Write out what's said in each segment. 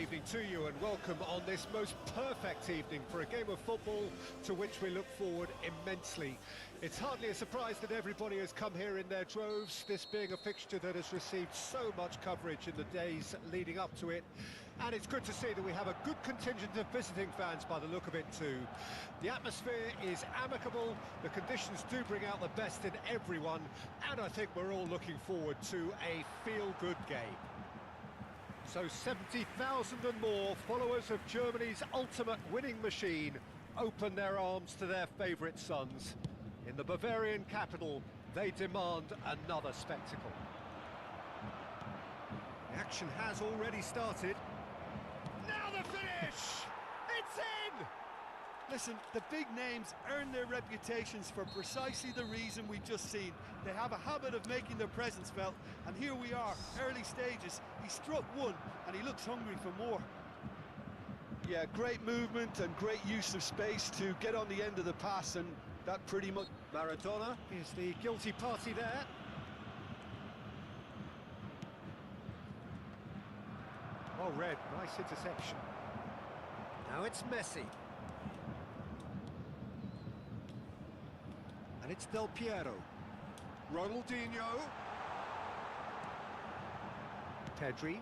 evening to you and welcome on this most perfect evening for a game of football to which we look forward immensely. It's hardly a surprise that everybody has come here in their droves, this being a fixture that has received so much coverage in the days leading up to it. And it's good to see that we have a good contingent of visiting fans by the look of it too. The atmosphere is amicable, the conditions do bring out the best in everyone, and I think we're all looking forward to a feel-good game. So 70,000 and more followers of Germany's ultimate winning machine open their arms to their favourite sons. In the Bavarian capital, they demand another spectacle. The action has already started. Now the finish! It's in! Listen, the big names earn their reputations for precisely the reason we've just seen. They have a habit of making their presence felt, and here we are, early stages. He struck one, and he looks hungry for more. Yeah, great movement and great use of space to get on the end of the pass, and that pretty much... Maradona is the guilty party there. Well read, nice interception. Now it's Messi. And it's Del Piero. Ronaldinho. Pedri.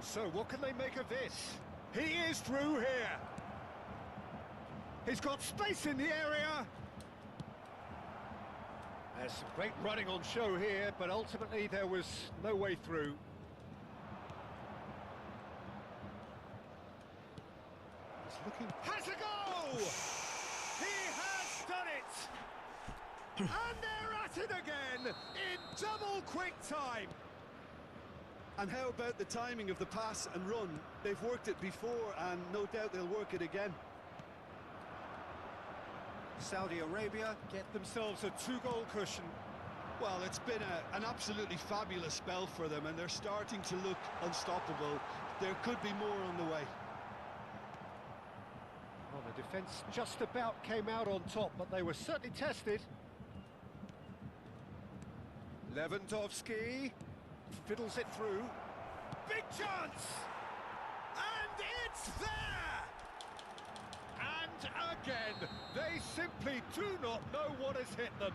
So what can they make of this? He is through here. He's got space in the area. There's some great running on show here, but ultimately there was no way through. He's looking... Has a goal! He has done it! And they're at it again in double quick time. And how about the timing of the pass and run? They've worked it before, and no doubt they'll work it again. Saudi Arabia get themselves a two-goal cushion. Well, it's been an absolutely fabulous spell for them, and they're starting to look unstoppable. There could be more on the way. Well, the defence just about came out on top, but they were certainly tested. Lewandowski fiddles it through. Big chance! And it's there! And again, they simply do not know what has hit them.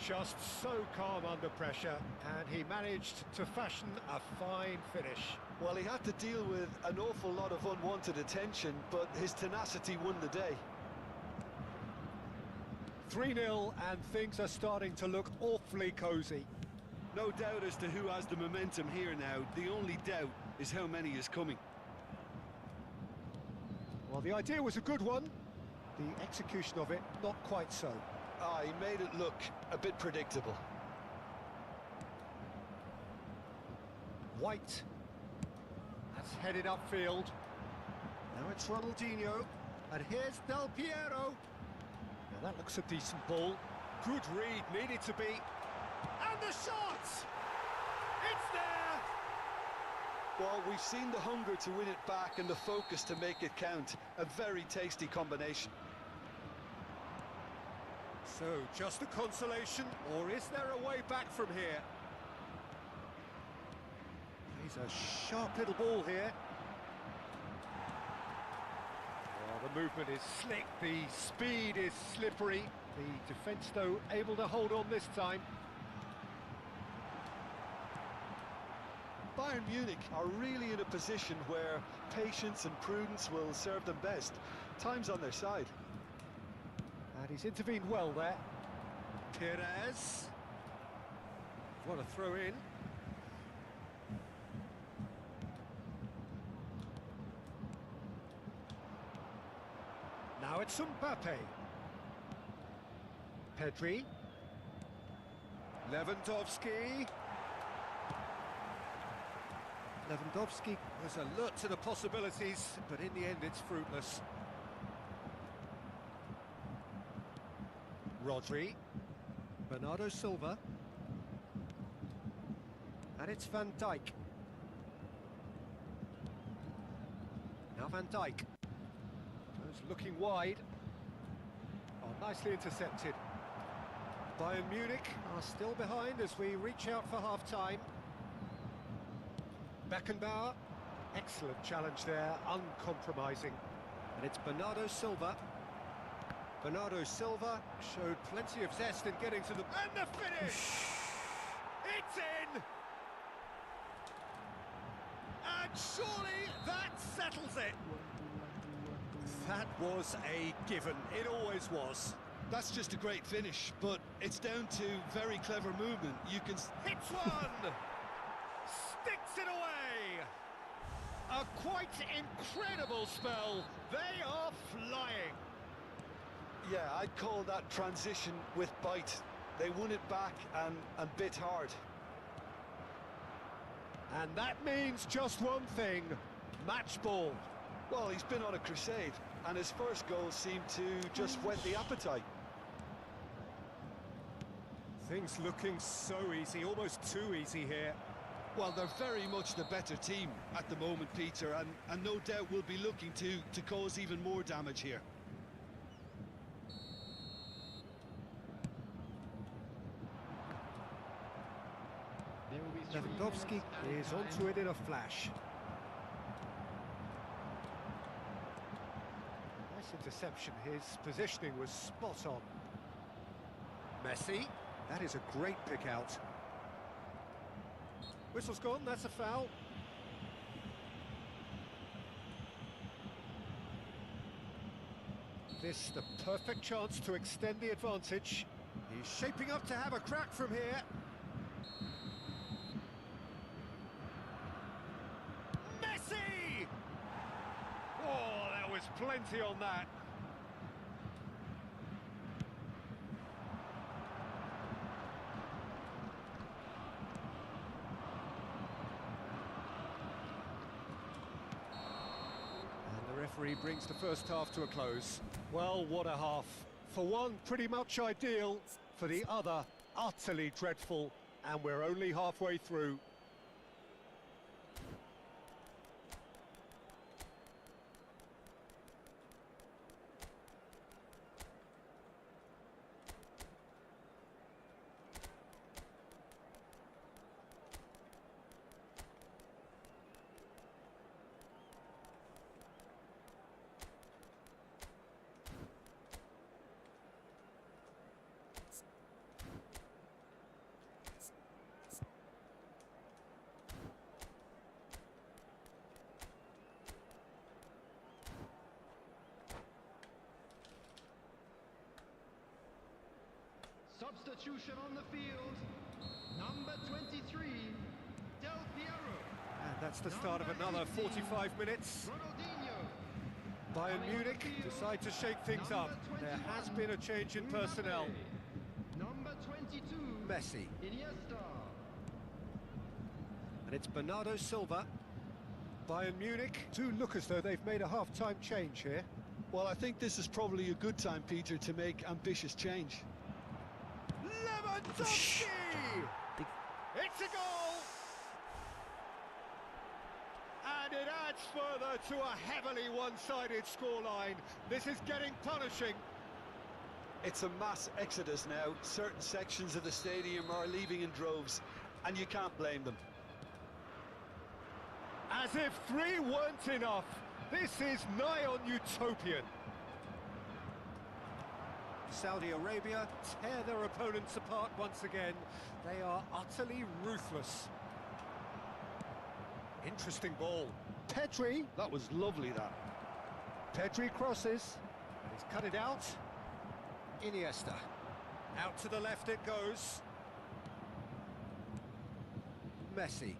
Just so calm under pressure, and he managed to fashion a fine finish. Well, he had to deal with an awful lot of unwanted attention, but his tenacity won the day. 3-0, and things are starting to look awfully cosy. No doubt as to who has the momentum here now. The only doubt is how many is coming. Well, the idea was a good one. The execution of it, not quite so. He made it look a bit predictable. White. That's headed upfield. Now it's Ronaldinho. And here's Del Piero. Now that looks a decent ball. Good read, needed to be. And the shot! It's there! Well, we've seen the hunger to win it back and the focus to make it count. A very tasty combination. So, just a consolation, or is there a way back from here? He's a sharp little ball here. Well, the movement is slick, the speed is slippery. The defence, though, able to hold on this time. Bayern Munich are really in a position where patience and prudence will serve them best. Time's on their side. And he's intervened well there. Perez. What a throw in. Now it's Mbappe. Pedri. Lewandowski. Lewandowski was alert to the possibilities, but in the end it's fruitless. Rodri. Bernardo Silva. And it's Van Dijk. Now Van Dijk. Goes looking wide. Oh, nicely intercepted. Bayern Munich are still behind as we reach out for half-time. Beckenbauer, excellent challenge there, uncompromising. And it's Bernardo Silva. Bernardo Silva showed plenty of zest in getting to the... And the finish! It's in! And surely that settles it! That was a given, it always was. That's just a great finish, but it's down to very clever movement. You can... Hits one! Sticks it away! A quite incredible spell. They are flying. Yeah, I'd call that transition with bite. They won it back and bit hard. And that means just one thing, match ball. Well, he's been on a crusade, and his first goal seemed to just whet the appetite. Things looking so easy, almost too easy here. Well, they're very much the better team at the moment, Peter, and no doubt will be looking to cause even more damage here. Lewandowski is onto it in a flash. Nice interception, his positioning was spot on. Messi, that is a great pick out. Whistle's gone, that's a foul. This the perfect chance to extend the advantage. He's shaping up to have a crack from here. Messi! Oh, there was plenty on that. Referee brings the first half to a close. Well, what a half. For one, pretty much ideal. For the other, utterly dreadful. And we're only halfway through. Substitution on the field, number 23, Del Piero. And that's the start of another 45 minutes. Ronaldinho. Bayern Munich decide to shake things up. There has been a change in personnel. Number 22, Messi. Iniesta. And it's Bernardo Silva. Bayern Munich do look as though they've made a half-time change here. Well, I think this is probably a good time, Peter, to make ambitious change. Lewandowski! It's a goal! And it adds further to a heavily one-sided scoreline. This is getting punishing. It's a mass exodus now. Certain sections of the stadium are leaving in droves, and you can't blame them. As if 3 weren't enough. This is nigh on utopian. Saudi Arabia tear their opponents apart once again. They are utterly ruthless. Interesting ball. Pedri. That was lovely, that. Pedri crosses. And he's cut it out. Iniesta. Out to the left it goes. Messi.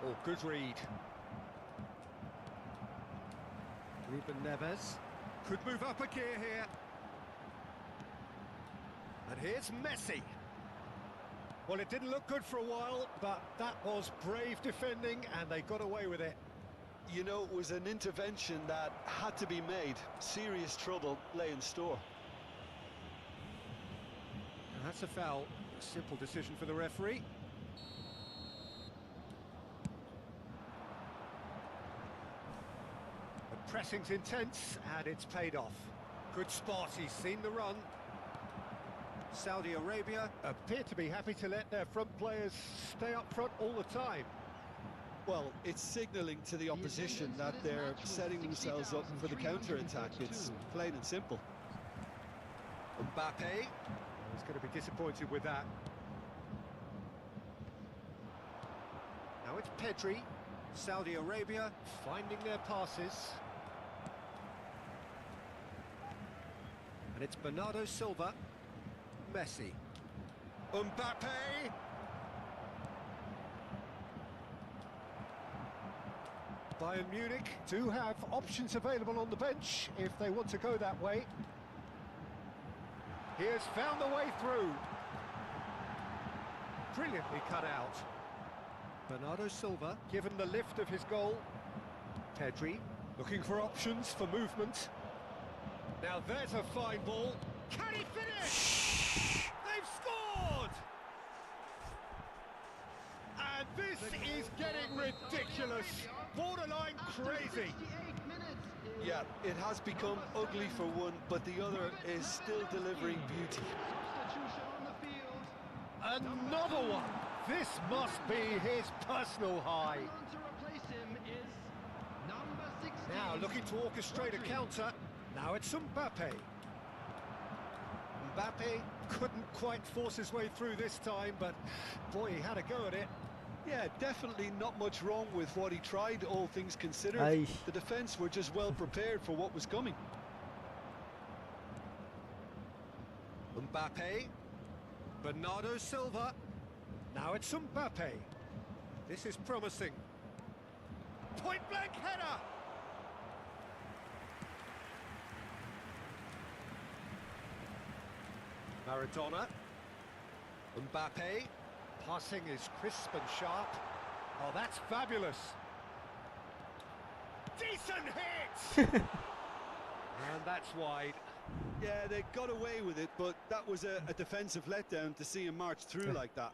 Oh, good read. Ruben Neves. Could move up a gear here. And here's Messi. Well, it didn't look good for a while, but that was brave defending, and they got away with it. You know, it was an intervention that had to be made. Serious trouble lay in store. And that's a foul. A simple decision for the referee. Pressing's intense, and it's paid off. Good spot, he's seen the run. Saudi Arabia. Appear to be happy to let their front players stay up front all the time. Well, it's signalling to the opposition that they're setting themselves up for the counter-attack. It's plain and simple. Mbappe. He's going to be disappointed with that. Now it's Pedri. Saudi Arabia. Finding their passes. And it's Bernardo Silva. Messi. Mbappe! Bayern Munich do have options available on the bench if they want to go that way. He has found the way through. Brilliantly cut out. Bernardo Silva. Given the lift of his goal. Pedri looking for options for movement. Now there's a fine ball. Can he finish? They've scored! And this is getting ridiculous. Borderline crazy. Yeah, it has become ugly for one, but the other is still delivering beauty. Another one. This must be his personal high. Now looking to orchestrate a counter. Now it's Mbappe. Mbappe couldn't quite force his way through this time, but boy, he had a go at it. Yeah, definitely not much wrong with what he tried, all things considered. Aye. The defence were just well prepared for what was coming. Mbappe. Bernardo Silva. Now it's Mbappe. This is promising. Point-blank header! Maradona. Mbappe. Passing is crisp and sharp. Oh, that's fabulous. Decent hit! And that's wide. Yeah, they got away with it, but that was a defensive letdown to see him march through like that.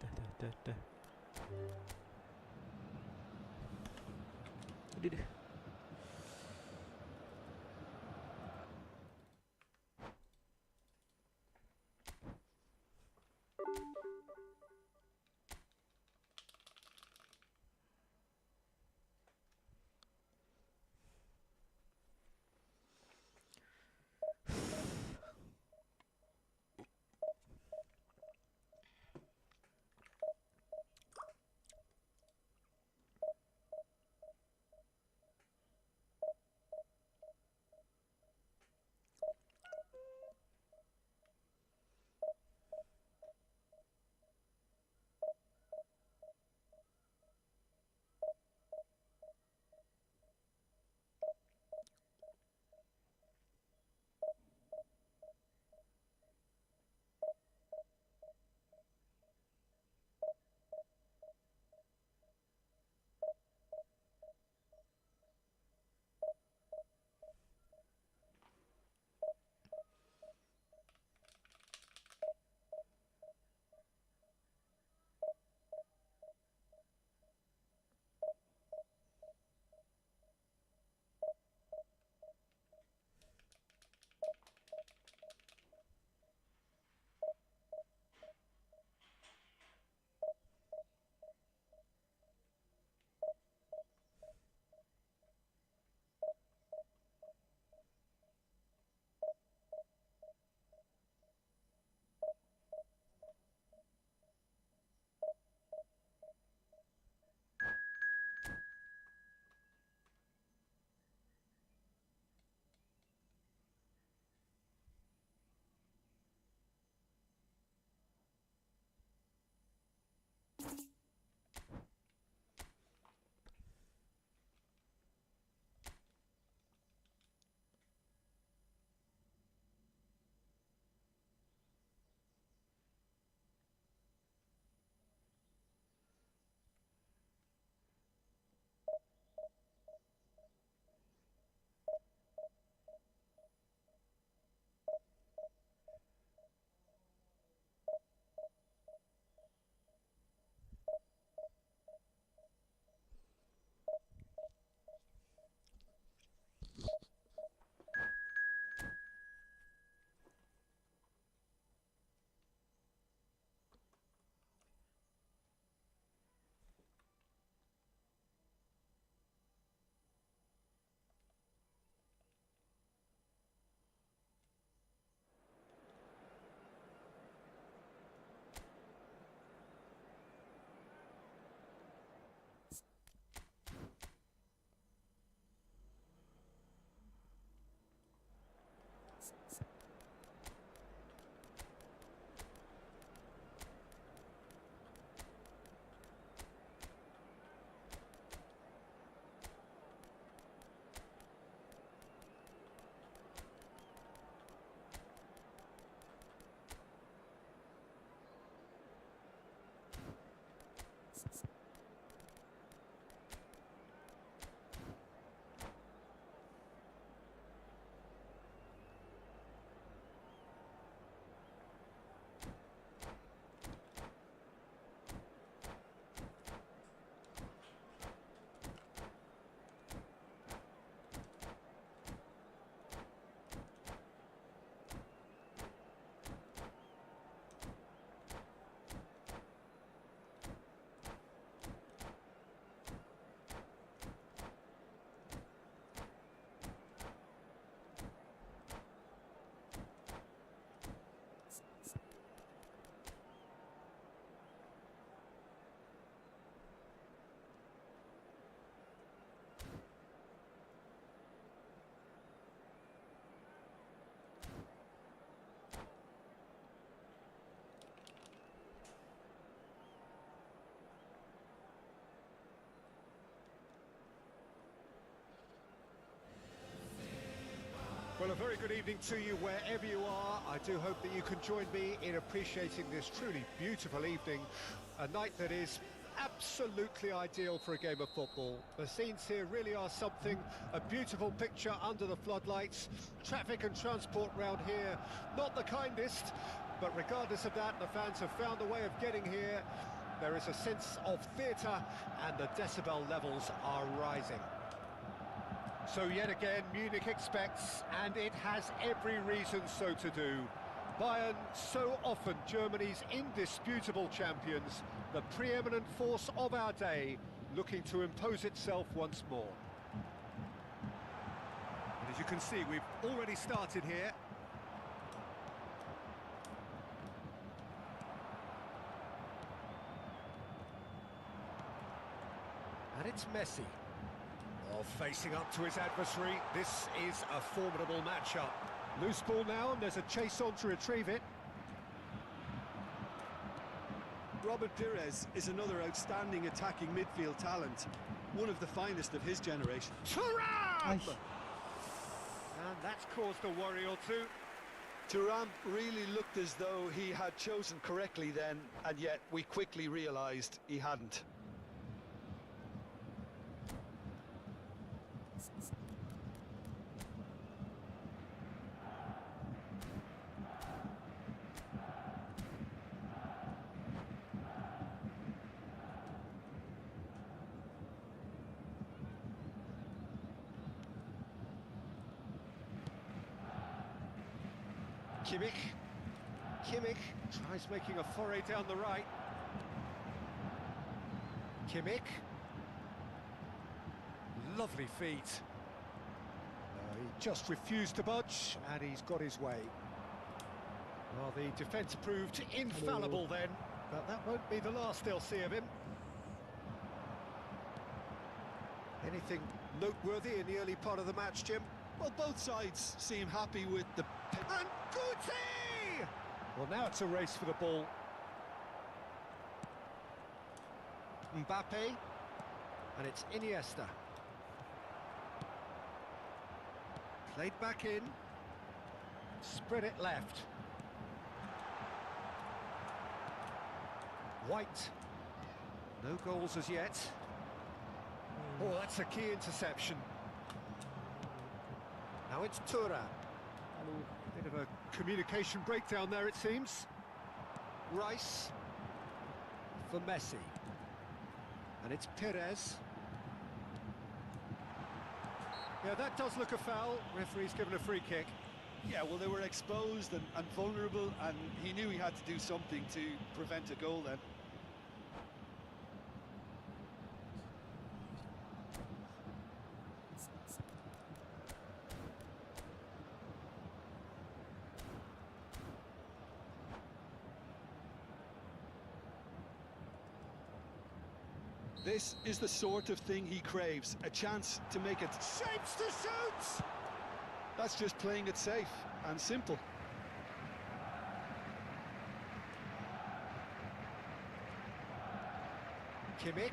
Well, a very good evening to you wherever you are. I do hope that you can join me in appreciating this truly beautiful evening, a night that is absolutely ideal for a game of football. The scenes here really are something, a beautiful picture under the floodlights. Traffic and transport round here, not the kindest, but regardless of that, the fans have found a way of getting here. There is a sense of theatre and the decibel levels are rising. So yet again, Munich expects, and it has every reason so to do. Bayern, so often Germany's indisputable champions, the preeminent force of our day, looking to impose itself once more. And as you can see, we've already started here. And it's Messi. Oh, facing up to his adversary, this is a formidable matchup. Loose ball now, and there's a chase on to retrieve it. Robert Pires is another outstanding attacking midfield talent, one of the finest of his generation. Thuram! And that's caused a worry or two. Thuram really looked as though he had chosen correctly then, and yet we quickly realised he hadn't. Kimmich tries making a foray down the right. Kimmich. Lovely feet. He just refused to budge, and he's got his way. Well, the defence proved infallible then, but that won't be the last they'll see of him. Anything noteworthy in the early part of the match, Jim? Well, both sides seem happy with the... And Guti! Well, now it's a race for the ball. Mbappe. And it's Iniesta. Played back in. Spread it left. White. No goals as yet. Oh, that's a key interception. Now it's Thuram. Bit of a communication breakdown there, it seems. Rice for Messi. And it's Pires. Yeah, that does look a foul. Referee's given a free kick. Yeah, well, they were exposed and vulnerable, and he knew he had to do something to prevent a goal then. This is the sort of thing he craves, a chance to make it. Shapes to shoot! That's just playing it safe and simple. Kimmich.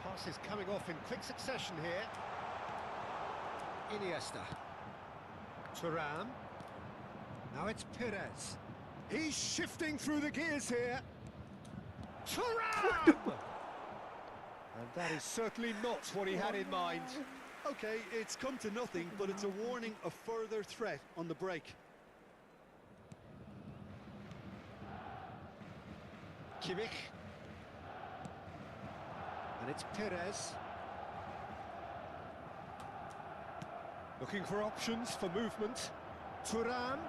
Passes coming off in quick succession here. Iniesta. Thuram. Now it's Pires. He's shifting through the gears here. Thuram! And that is certainly not what he had in mind. Okay, it's come to nothing, but it's a warning of further threat on the break. Kimmich. And it's Pires. Looking for options for movement. Thuram.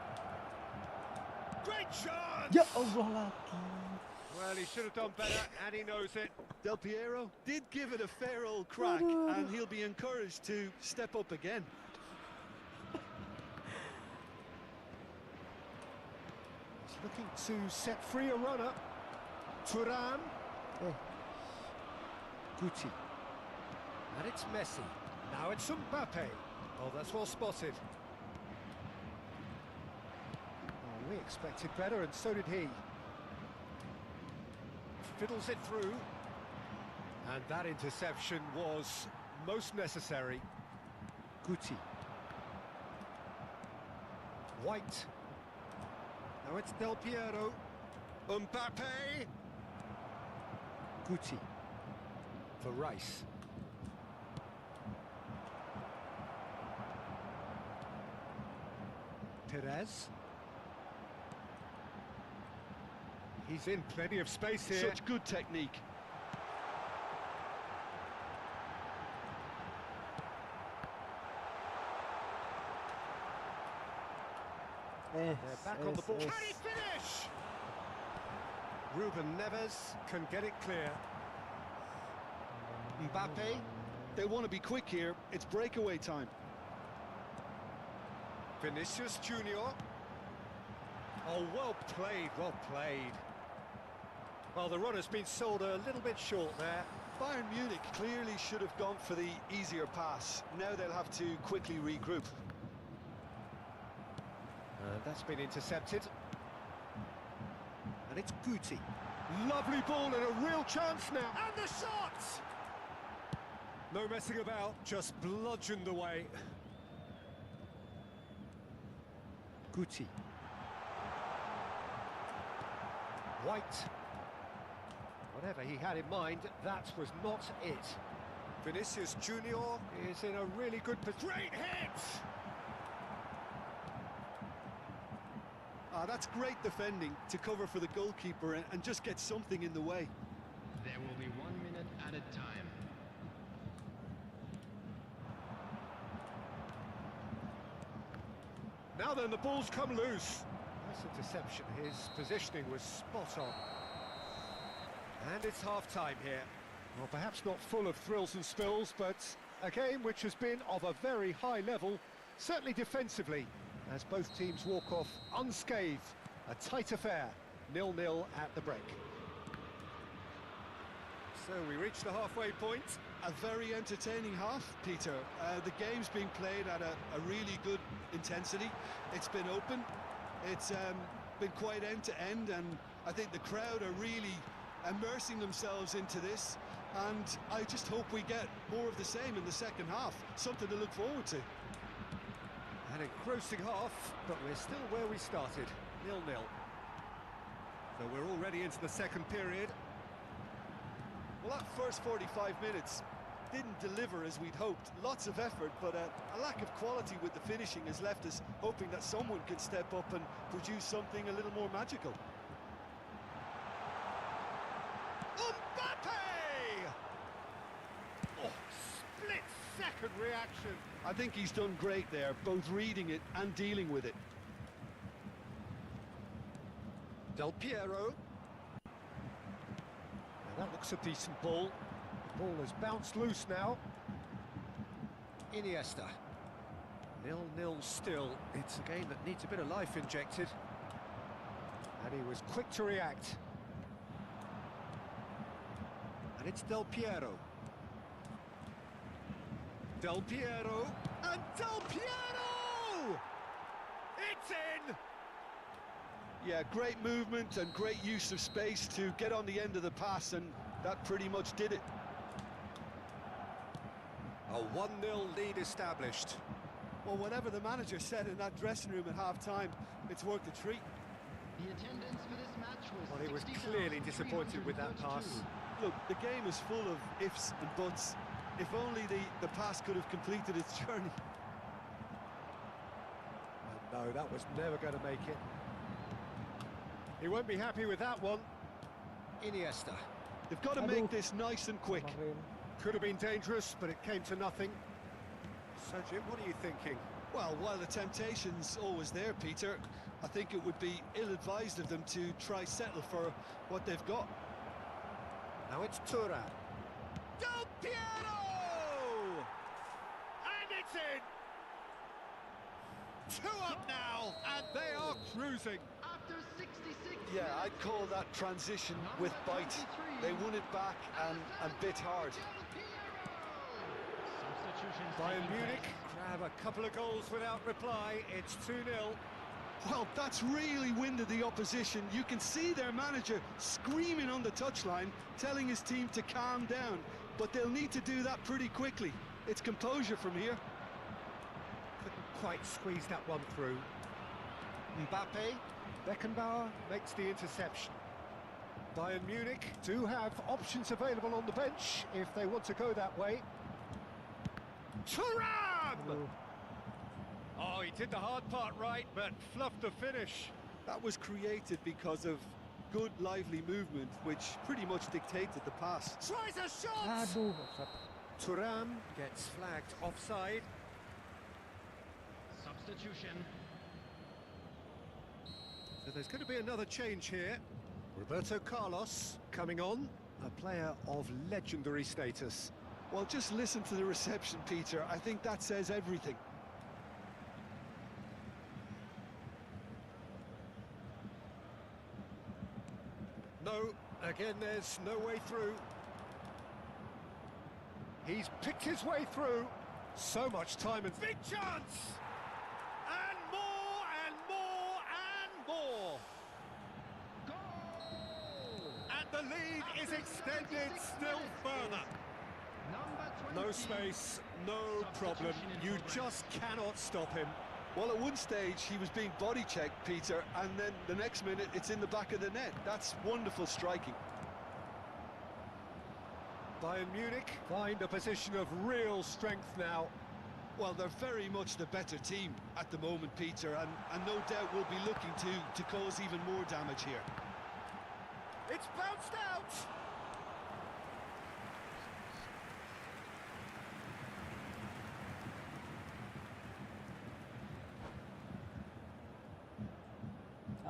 Great chance! Ya Allah lagi. Well, he should have done better, and he knows it. Del Piero did give it a fair old crack, and he'll be encouraged to step up again. He's looking to set free a runner. Thuram. Oh. Guti. And it's Messi. Now it's Mbappe. Oh, that's well spotted. Oh, we expected better, and so did he. Fiddles it through. And that interception was most necessary. Guti. White. Now it's Del Piero. Mbappe. Guti. For Rice. Perez. He's in plenty of space here. Such good technique. They're back on the ball. Can he finish? Ruben Neves can get it clear. Mbappe. They want to be quick here. It's breakaway time. Vinicius Junior. Oh, well played, well played. Well, the run has been sold a little bit short there. Bayern Munich clearly should have gone for the easier pass. Now they'll have to quickly regroup. That's been intercepted. And it's Guti. Lovely ball and a real chance now. And the shot! No messing about, just bludgeoned away. Guti. White. Whatever he had in mind, that was not it. Vinicius Junior. Is in a really good position. Great hit! That's great defending to cover for the goalkeeper and just get something in the way. There will be 1 minute at a time. Now then, the ball's come loose. Nice interception. His positioning was spot on. And it's half-time here. Well, perhaps not full of thrills and spills, but a game which has been of a very high level, certainly defensively, as both teams walk off unscathed. A tight affair, 0-0 at the break. So we reach the halfway point. A very entertaining half, Peter. The game's being played at a really good intensity. It's been open. It's been quite end-to-end, and I think the crowd are really immersing themselves into this. And I just hope we get more of the same in the second half. Something to look forward to. An engrossing half, but we're still where we started, 0-0. So we're already into the second period. Well, that first 45 minutes didn't deliver as we'd hoped. Lots of effort, but a lack of quality with the finishing has left us hoping that someone can step up and produce something a little more magical. Mbappe! Oh, split-second reaction. I think he's done great there, both reading it and dealing with it. Del Piero. Now that looks a decent ball. The ball has bounced loose now. Iniesta. 0-0 still. It's a game that needs a bit of life injected. And he was quick to react. And it's Del Piero. Del Piero. And Del Piero! It's in! Yeah, great movement and great use of space to get on the end of the pass, and that pretty much did it. A 1-0 lead established. Well, whatever the manager said in that dressing room at half-time, it's worth the treat. The attendance for this match was Well, he was clearly disappointed with that pass. Look, the game is full of ifs and buts. If only the pass could have completed its journey. And no, that was never going to make it. He won't be happy with that one. Iniesta. They've got to make this nice and quick. Could have been dangerous, but it came to nothing. So, Jim, what are you thinking? Well, while the temptation's always there, Peter, I think it would be ill-advised of them to try settle for what they've got. Now it's Tura. Del Piero! And it's in! 2 up now, and they are cruising. after 66 Yeah, I'd call that transition with bite. They won it back and bit hard. Bayern Munich grab a couple of goals without reply. It's 2-0. Well, that's really winded the opposition. You can see their manager screaming on the touchline, telling his team to calm down. But they'll need to do that pretty quickly. It's composure from here. Couldn't quite squeeze that one through. Mbappe, Beckenbauer makes the interception. Bayern Munich do have options available on the bench if they want to go that way. Thuram! Oh, he did the hard part right, but fluffed the finish. That was created because of good, lively movement, which pretty much dictated the pass. Tries a shot! Aduh, offside. Thuram gets flagged offside. Substitution. So there's going to be another change here. Roberto Carlos coming on, a player of legendary status. Well, just listen to the reception, Peter. I think that says everything. No, again there's no way through. He's picked his way through. So much time and big chance! And more and more and more! Goal! And the lead is extended still further. Number 20. No space, no problem. You just cannot stop him. Well, at one stage, he was being body checked, Peter, and then the next minute, it's in the back of the net. That's wonderful striking. Bayern Munich find a position of real strength now. Well, they're very much the better team at the moment, Peter, and no doubt will be looking to cause even more damage here. It's bounced out!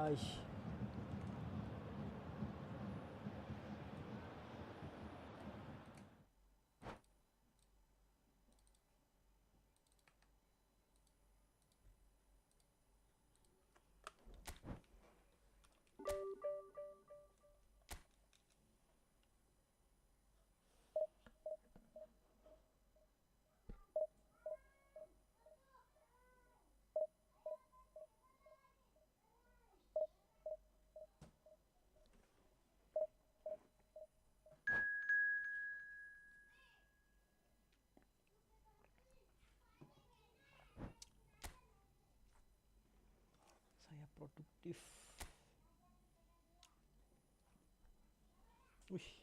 Aish. Saya produktif. Wih.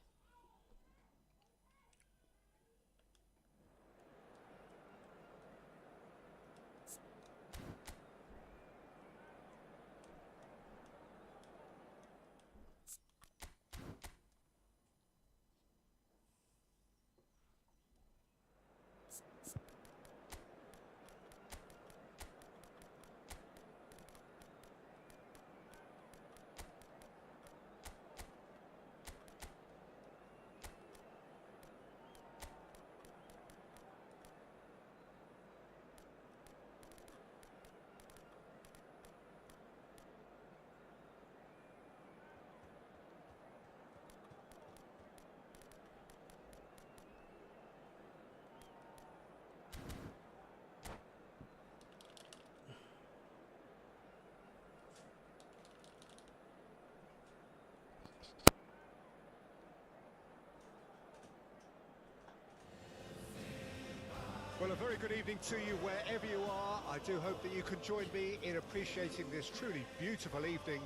Well, a very good evening to you wherever you are. I do hope that you can join me in appreciating this truly beautiful evening,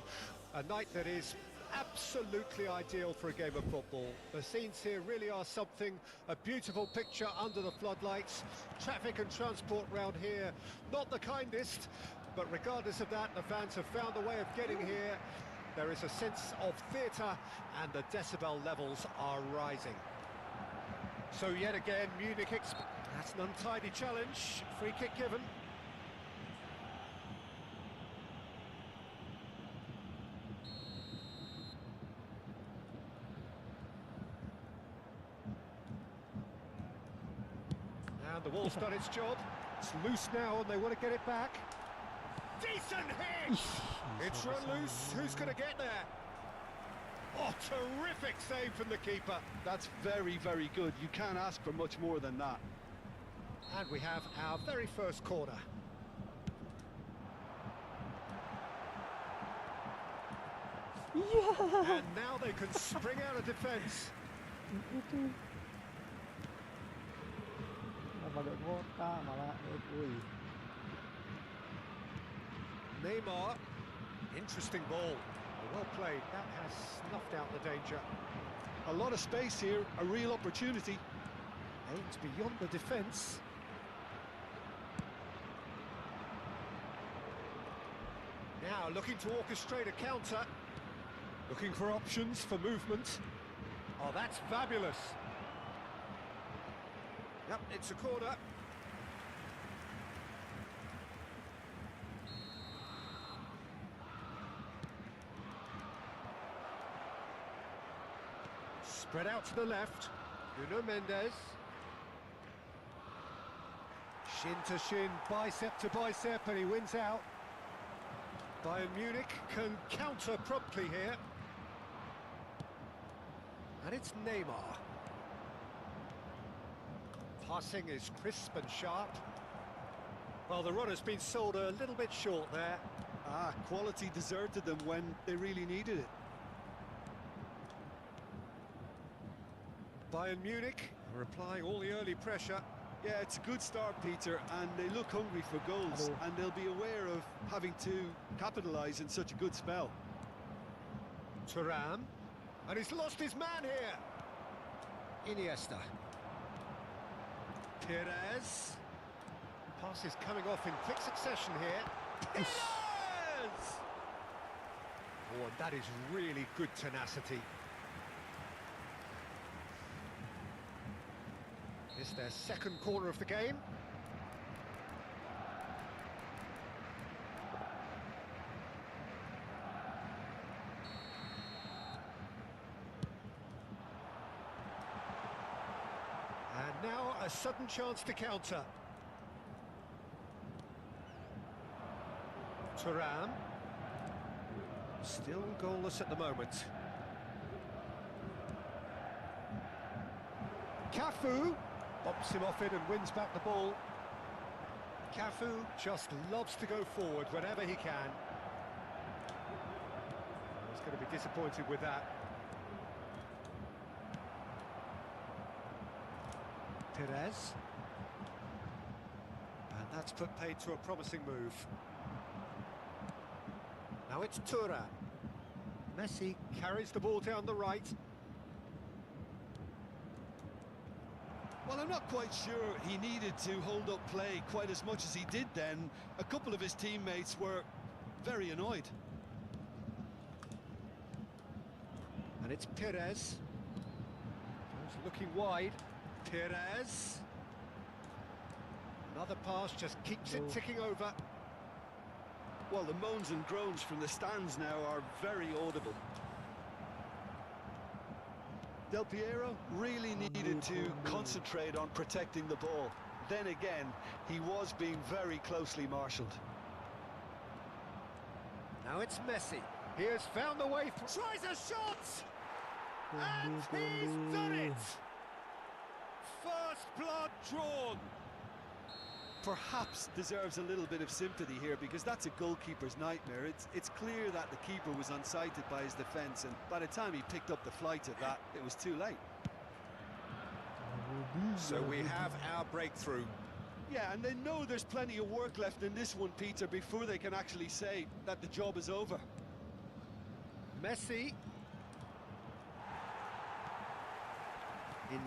a night that is absolutely ideal for a game of football. The scenes here really are something, a beautiful picture under the floodlights. Traffic and transport round here, not the kindest, but regardless of that, the fans have found a way of getting here. There is a sense of theatre and the decibel levels are rising. So yet again, Munich that's an untidy challenge, free kick given. And the ball's done its job. It's loose now and they want to get it back. Decent hit! It's run loose, who's going to get there? Oh, terrific save from the keeper. That's very, very good. You can't ask for much more than that. And we have our very first corner. Yeah. And now they can spring out of defence. Itu. Nggak pakai kuota malah. Wih. Neymar. Interesting ball. Well played. That has snuffed out the danger. A lot of space here, a real opportunity. Aims beyond the defence. Now looking to orchestrate a counter. Looking for options for movement. Oh, that's fabulous. Yep, it's a corner. Spread out to the left. Nuno Mendes. Shin to shin, bicep to bicep, and he wins out. Bayern Munich can counter promptly here. And it's Neymar. Passing is crisp and sharp. Well, the run has been sold a little bit short there. Quality deserted them when they really needed it. Bayern Munich are applying all the early pressure. Yeah, it's a good start, Peter, and they look hungry for goals, and they'll be aware of having to capitalise in such a good spell. Thuram, and he's lost his man here. Iniesta. Perez. Pass is coming off in quick succession here. Perez! Oh, and that is really good tenacity. It's their second corner of the game. And now a sudden chance to counter. Thuram. Still goalless at the moment. Cafu bumps him off it and wins back the ball. Cafu just loves to go forward whenever he can. He's going to be disappointed with that. Perez. And that's put paid to a promising move. Now it's Thuram. Messi carries the ball down the right. Well, I'm not quite sure he needed to hold up play quite as much as he did then. A couple of his teammates were very annoyed. And it's Perez. He's looking wide. Perez. Another pass just keeps it ticking over. Well, the moans and groans from the stands now are very audible. Del Piero really needed to concentrate on protecting the ball. Then again, he was being very closely marshalled. Now it's Messi. He has found the way through. Tries a shot! And he's done it! First blood drawn. Perhaps deserves a little bit of sympathy here, because that's a goalkeeper's nightmare. It's clear that the keeper was unsighted by his defence, and by the time he picked up the flight of that, it was too late. So we have our breakthrough. Yeah, and they know there's plenty of work left in this one, Peter, before they can actually say that the job is over. Messi.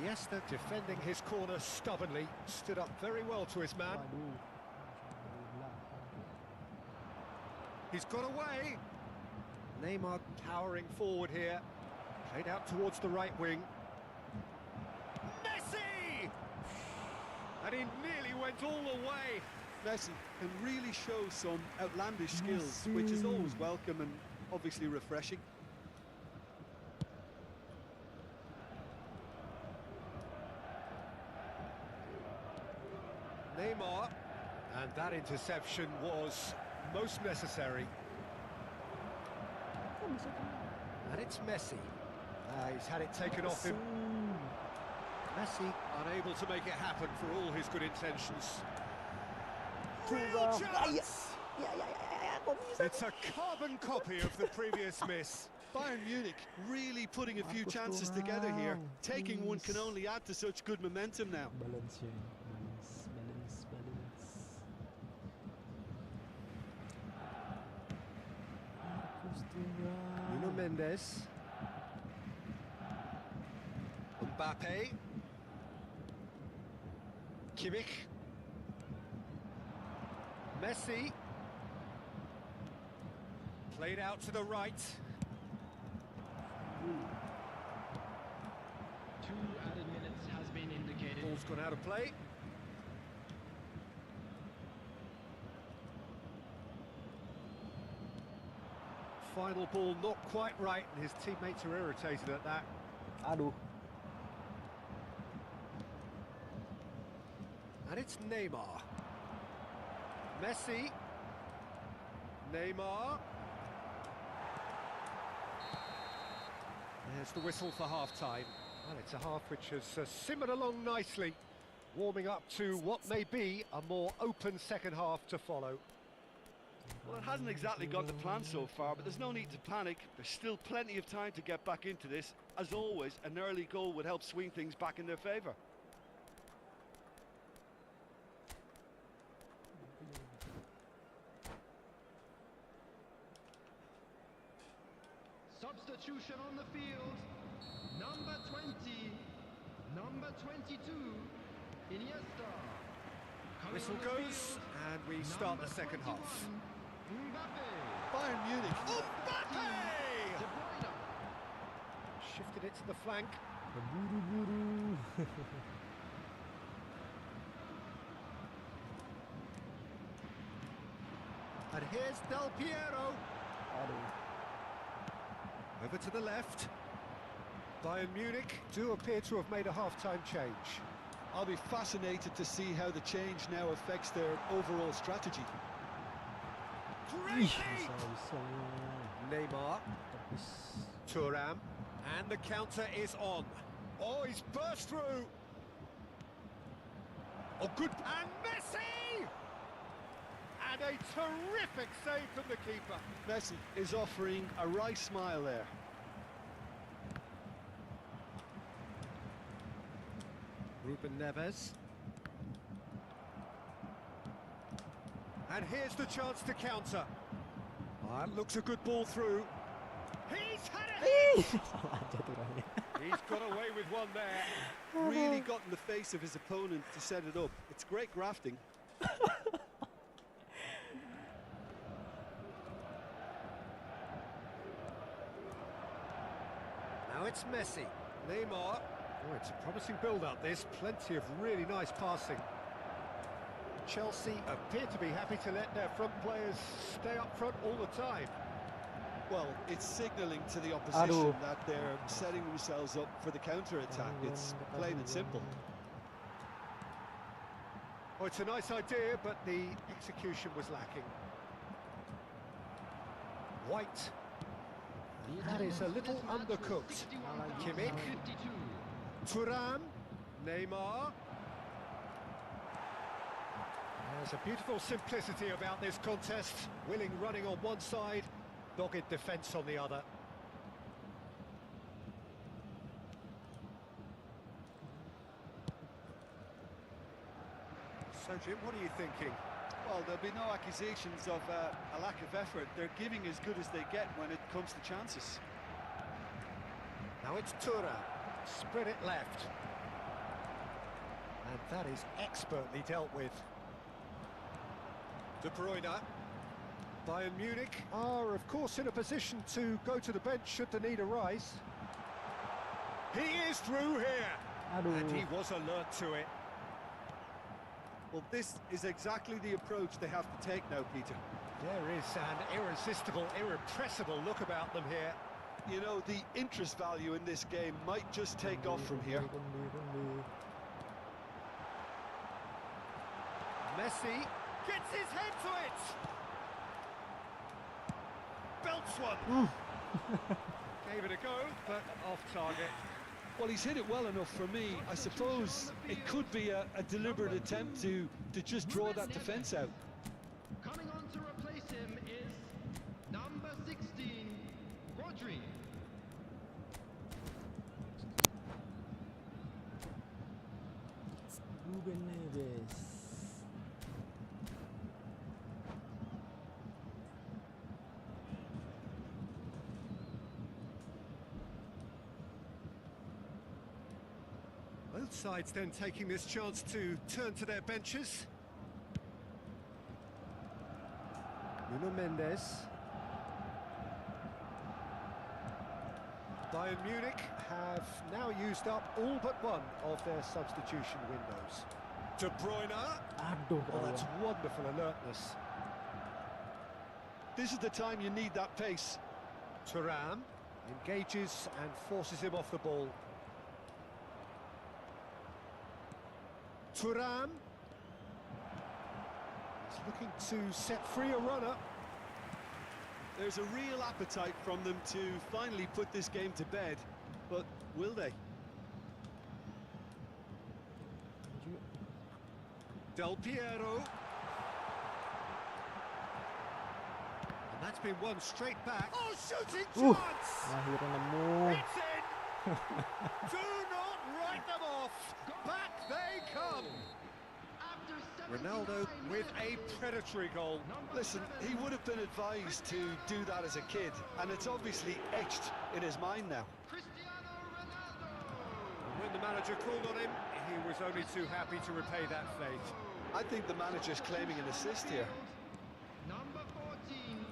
Iniesta defending his corner stubbornly, stood up very well to his man. He's got away. Neymar towering forward here, played out towards the right wing. Messi! And he nearly went all the way. Messi can really show some outlandish skills, which is always welcome and obviously refreshing. Neymar, and that interception was most necessary. And it's Messi. He's had it taken off him. Messi unable to make it happen for all his good intentions. Real chance! It's a carbon copy of the previous miss. Bayern Munich really putting a few chances together here. Taking one can only add to such good momentum now. Balance, balance. Mendes. Mbappe. Kimmich. Messi. Played out to the right. 2 added minutes has been indicated. Ball's gone out of play. Final ball not quite right, and his teammates are irritated at that. Aduh. And it's Neymar. Messi. Neymar. There's the whistle for half-time. Well, it's a half which has simmered along nicely, warming up to what may be a more open second half to follow. Well, it hasn't exactly gone to plan so far, but there's no need to panic. There's still plenty of time to get back into this. As always, an early goal would help swing things back in their favour. Substitution on the field. Number 20. Number 22. Iniesta. Coming Whistle on the goes, field, and we start the number second 21, half. Mbappe. Bayern Munich. Mbappe! De Bruyne. Shifted it to the flank. Buru-buru. And here's Del Piero. Aduh. Over to the left. Bayern Munich do appear to have made a half-time change. I'll be fascinated to see how the change now affects their overall strategy. Great! Bisa. Neymar. Tapis. Thuram. And the counter is on. Oh, he's burst through. Oh, good. And Messi! And a terrific save from the keeper. Messi is offering a wry smile there. Ruben Neves. And here's the chance to counter. That looks a good ball through. He's had it! Salah aja tuh orangnya. He's got away with one there. Really got in the face of his opponent to set it up. It's great grafting. Now it's Messi. Neymar. Oh, it's a promising build-up, this. Plenty of really nice passing. Chelsea appear to be happy to let their front players stay up front all the time. Well, it's signalling to the opposition Aduh. that they're setting themselves up for the counter-attack. It's plain and simple. Oh, it's a nice idea, but the execution was lacking. White. That is a little undercooked. 61 Kimmich. 52. Thuram. Neymar. There's a beautiful simplicity about this contest. Willing running on one side, dogged defence on the other. So, Jim, what are you thinking? Well, there'll be no accusations of a lack of effort. They're giving as good as they get when it comes to chances. Now it's Thuram. Spread it left. And that is expertly dealt with. De Bruyne. Bayern Munich are, of course, in a position to go to the bench should the need arise. He is through here. Aduh. And he was alert to it. Well, this is exactly the approach they have to take now, Peter. There is an irresistible, irrepressible look about them here. You know, the interest value in this game might just take off from here. Messi gets his head to it. Belts one. Gave it a go, but off target. Well, he's hit it well enough for me. I suppose it could be a deliberate attempt to just draw that defence out. Coming on to replace him is number 16, Rodri. Ruben Neves. Both sides then taking this chance to turn to their benches. Nuno Mendes. Bayern Munich have now used up all but one of their substitution windows. De Bruyne. Aduh, Oh, that's wonderful alertness. This is the time you need that pace. Thuram engages and forces him off the ball. Thuram is looking to set free a runner. There's a real appetite from them to finally put this game to bed, but will they? Del Piero. And that's been won straight back. Oh, shooting chance! Akhirnya nemu. It's in! Do not write them off! Back they come! Ronaldo with a predatory goal. Listen, he would have been advised to do that as a kid, and it's obviously etched in his mind now. When the manager called on him, he was only too happy to repay that fate. I think the manager's claiming an assist here. Number 14.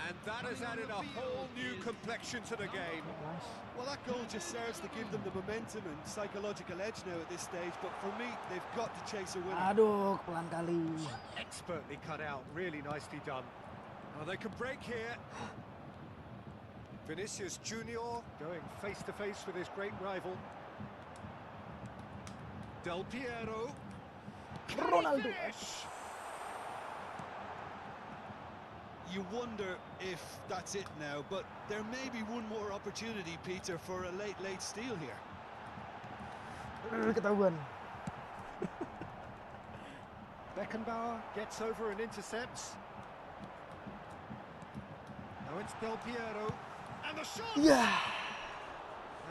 And that has added a whole new complexion to the game. Nice. Well, that goal just serves to give them the momentum and psychological edge now at this stage, but for me, they've got to chase a winner. Aduh, pelan kali. Expertly cut out, really nicely done. Oh, they can break here. Vinicius Junior going face to face with his great rival. Del Piero. Can he Ronaldo. finish? You wonder if that's it now, but there may be one more opportunity, Peter, for a late steal here. Ketahuan. Beckenbauer gets over and intercepts. Now it's Del Piero. And the shot! Yeah.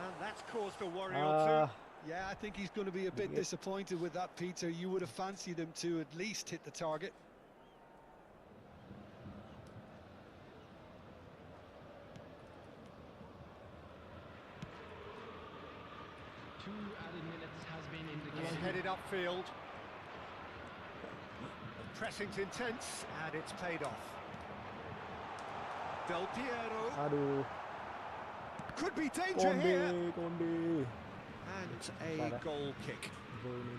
And that's caused a worry or two. Yeah, I think he's going to be a bit disappointed with that, Peter. You would have fancied him to at least hit the target. Two added minutes has been indicated. He's headed upfield. The pressing's intense, and it's paid off. Del Piero. Aduh. Could be danger here. Konde. And a goal kick.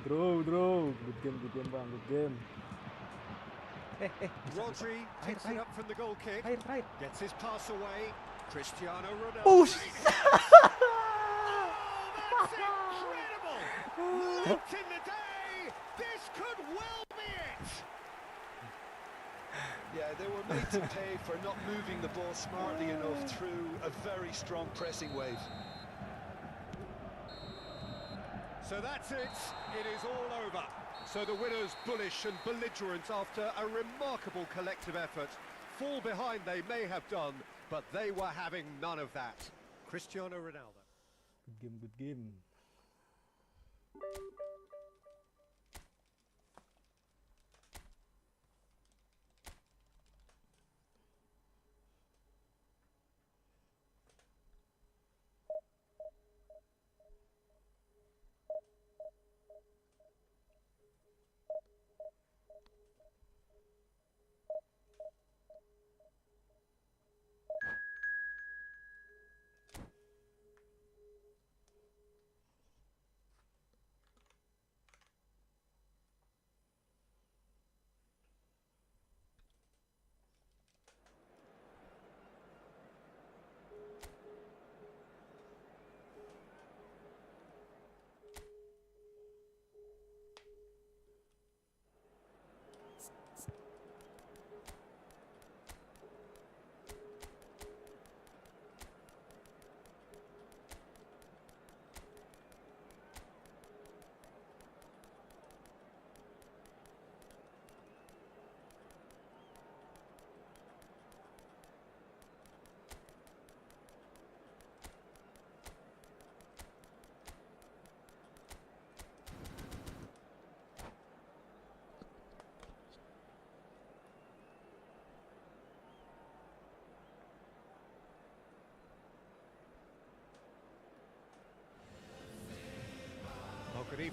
Bro, good game bang, good game. Rodri takes it up from the goal kick. Terakhir. Gets his pass away. Cristiano Ronaldo. Push. Oh, that's incredible! Late in the day, this could well be it! Yeah, they were made to pay for not moving the ball smartly enough through a very strong pressing wave. So that's it. It is all over. So the winners, bullish and belligerent after a remarkable collective effort. Fall behind they may have done, but they were having none of that. Cristiano Ronaldo. Good game.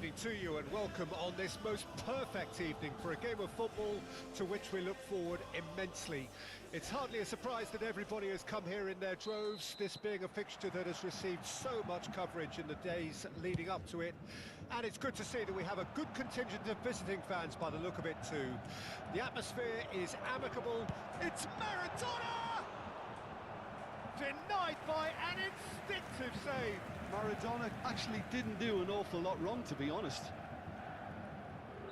evening to you and welcome on this most perfect evening for a game of football to which we look forward immensely. It's hardly a surprise that everybody has come here in their droves, this being a fixture that has received so much coverage in the days leading up to it. And it's good to see that we have a good contingent of visiting fans by the look of it too. The atmosphere is amicable. It's Maradona! Denied by an instinctive save. Maradona actually didn't do an awful lot wrong, to be honest.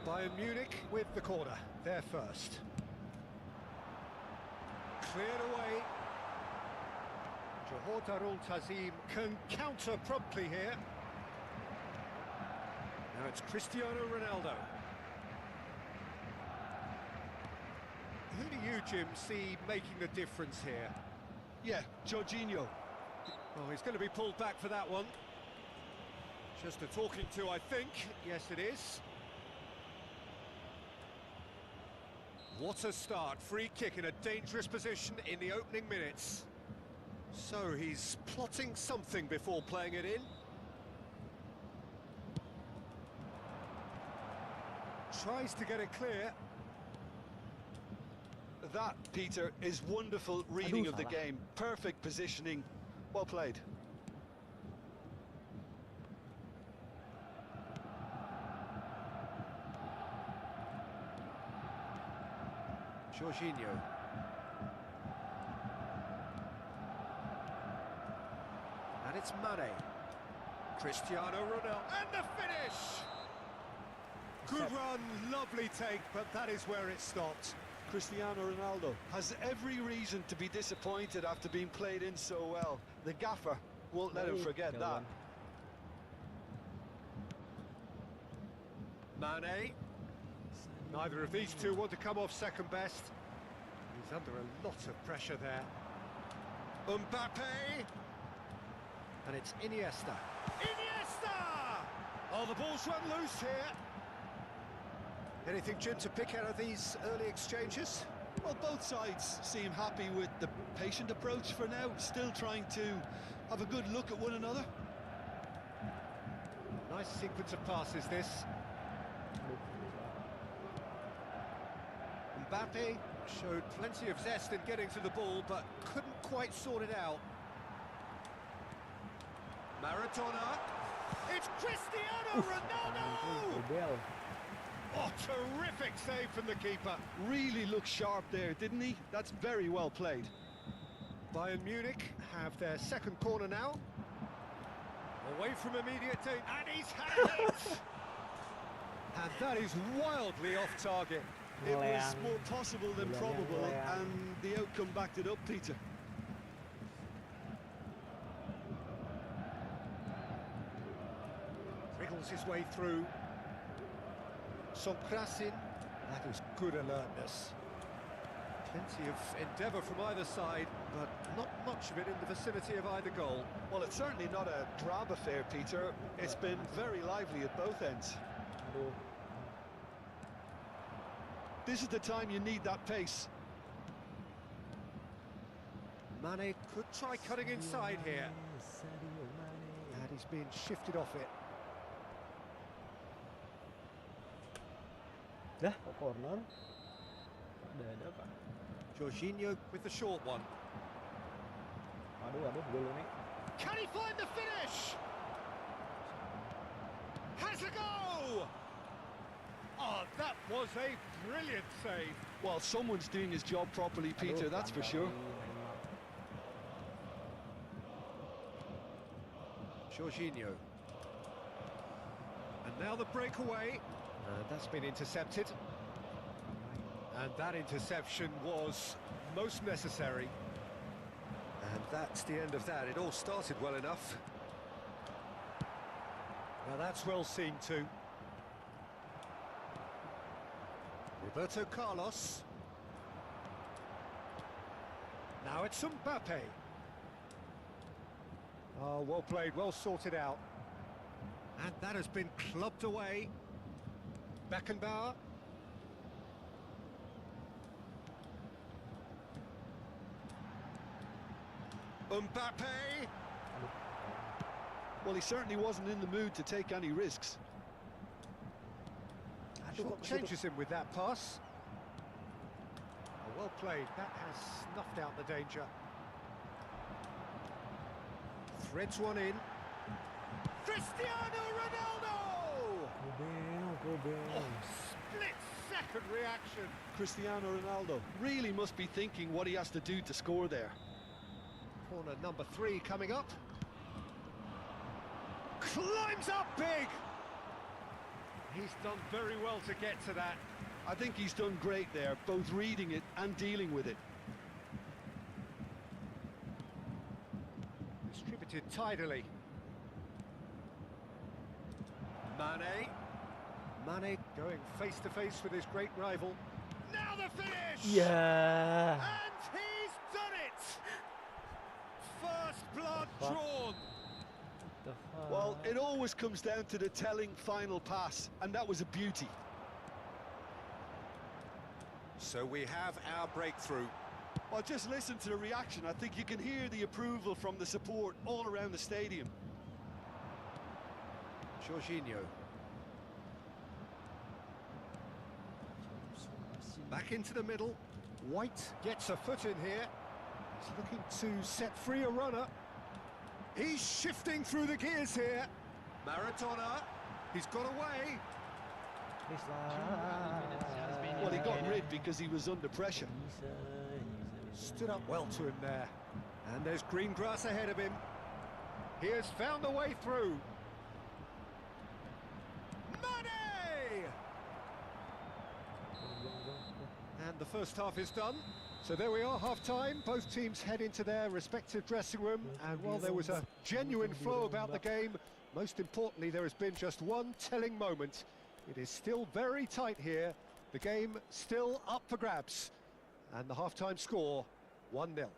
Bayern Munich with the corner, there first. Cleared away. Johor Darul Tazim can counter promptly here. Now it's Cristiano Ronaldo. Who do you, Jim, see making the difference here? Yeah, Jorginho. Oh, he's going to be pulled back for that one. Just a talking to, I think. Yes, it is. What a start. Free kick in a dangerous position in the opening minutes. So he's plotting something before playing it in. Tries to get it clear. That, Peter, is wonderful reading of the game. Perfect positioning. Well played. Jorginho. And it's Mane. Cristiano Ronaldo. And the finish! Good run, lovely take, but that is where it stopped. Cristiano Ronaldo has every reason to be disappointed after being played in so well. The gaffer won't let him forget that. Mane. Neither of these two want to come off second best. He's under a lot of pressure there. Mbappe. And it's Iniesta. Iniesta! Oh, the ball's run loose here. Anything, Jim, to pick out of these early exchanges? Well, both sides seem happy with the patient approach for now, still trying to have a good look at one another. Nice sequence of passes, this. Mbappe showed plenty of zest in getting to the ball, but couldn't quite sort it out. Maradona. It's Cristiano Ronaldo! Oh, terrific save from the keeper. Really looked sharp there, didn't he? That's very well played. Bayern Munich have their second corner now. Away from immediate danger, and he's had it! And that is wildly off target. It was more possible than probable, and the outcome backed it up, Peter. Wriggles his way through. Sonkrasin, that is good alertness. Plenty of endeavour from either side, but not much of it in the vicinity of either goal. Well, it's certainly not a drab affair, Peter. It's been very lively at both ends. This is the time you need that pace. Mane could try cutting inside here. And he's being shifted off it. Dah, corner. Ada apa? Jorginho with the short one. Aduh, gol ini. Can he find the finish? Has a go! Oh, that was a brilliant save. Well, someone's doing his job properly, Peter, that's for sure. Jorginho. And now the breakaway. That's been intercepted. And that interception was most necessary. And that's the end of that. It all started well enough. Well, that's well seen too. Roberto Carlos. Now it's Mbappe. Oh, well played, well sorted out. And that has been clubbed away. Beckenbauer. Mbappe. Well, he certainly wasn't in the mood to take any risks. Changes him with that pass. Oh, well played, that has snuffed out the danger. Threads one in. Cristiano Ronaldo! Go Bale. Split-second reaction. Cristiano Ronaldo really must be thinking what he has to do to score there. Corner number 3 coming up. Climbs up big! He's done very well to get to that. I think he's done great there, both reading it and dealing with it. Distributed tidily. Mane going face to face with his great rival. Now the finish! Yeah. And he's done it! First blood drawn. The fuck? Well, it always comes down to the telling final pass, and that was a beauty. So we have our breakthrough. Well, just listen to the reaction. I think you can hear the approval from the support all around the stadium. Jorginho. Back into the middle. White gets a foot in here. He's looking to set free a runner. He's shifting through the gears here. Maradona. He's got away. Well, he got rid because he was under pressure. Stood up well to him there. And there's green grass ahead of him. He has found a way through. Mane! And the first half is done. So there we are, half-time. Both teams head into their respective dressing room. And while there was a genuine flow about the game, most importantly, there has been just one telling moment. It is still very tight here. The game still up for grabs. And the half-time score, 1-0.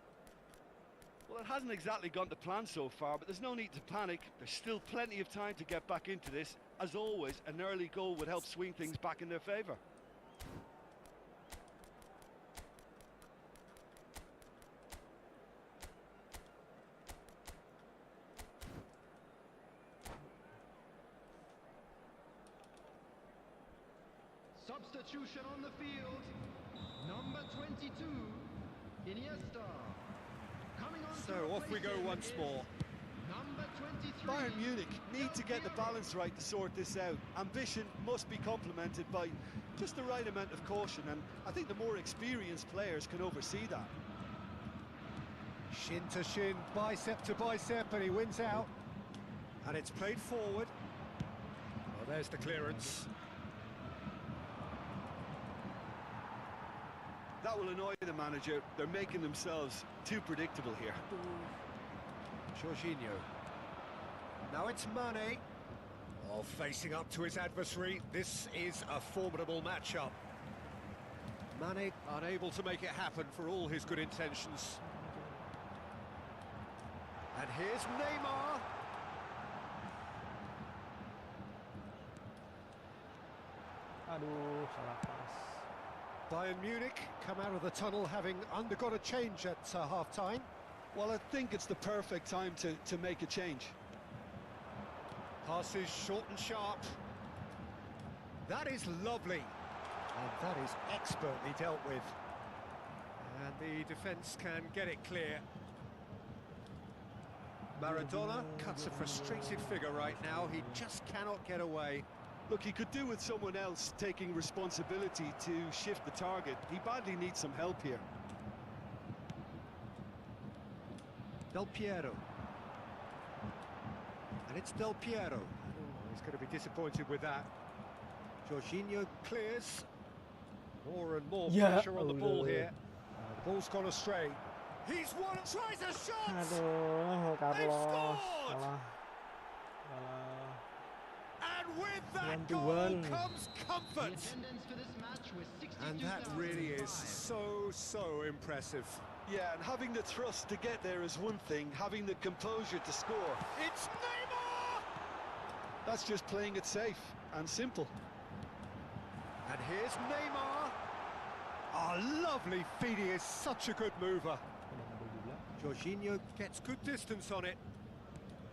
Well, it hasn't exactly gone to plan so far, but there's no need to panic. There's still plenty of time to get back into this. As always, an early goal would help swing things back in their favour. Substitution on the field. Number 22, Iniesta. Coming on So off we go once more. Number 23. Bayern Munich need to get the balance right to sort this out. Ambition must be complemented by just the right amount of caution, and I think the more experienced players can oversee that. Shin to shin, bicep to bicep, and he wins out. And it's played forward. Well, there's the clearance. That will annoy the manager. They're making themselves too predictable here. Jorginho. Now it's Mane. Oh, facing up to his adversary. This is a formidable matchup. Mane unable to make it happen for all his good intentions. And here's Neymar. Aduh, salah pas. Bayern Munich come out of the tunnel having undergone a change at half-time. Well, I think it's the perfect time to make a change. Passes short and sharp. That is lovely. And that is expertly dealt with. And the defence can get it clear. Maradona cuts a frustrated figure right now. He just cannot get away. Look, he could do with someone else taking responsibility to shift the target. He badly needs some help here. Del Piero. And it's Del Piero. Oh, he's going to be disappointed with that. Jorginho clears. More and more pressure on the ball here. The ball's gone astray. He's won, tries a shot! Aduh, Carlos. scored! Salah. And with that 1-1. goal comes The comfort. attendance for this match was 62,005. And that really is so impressive. Yeah, and having the thrust to get there is one thing, having the composure to score, It's Neymar! that's just playing it safe and simple. And here's Neymar. Oh, lovely feed. He is such a good mover. Jorginho gets good distance on it.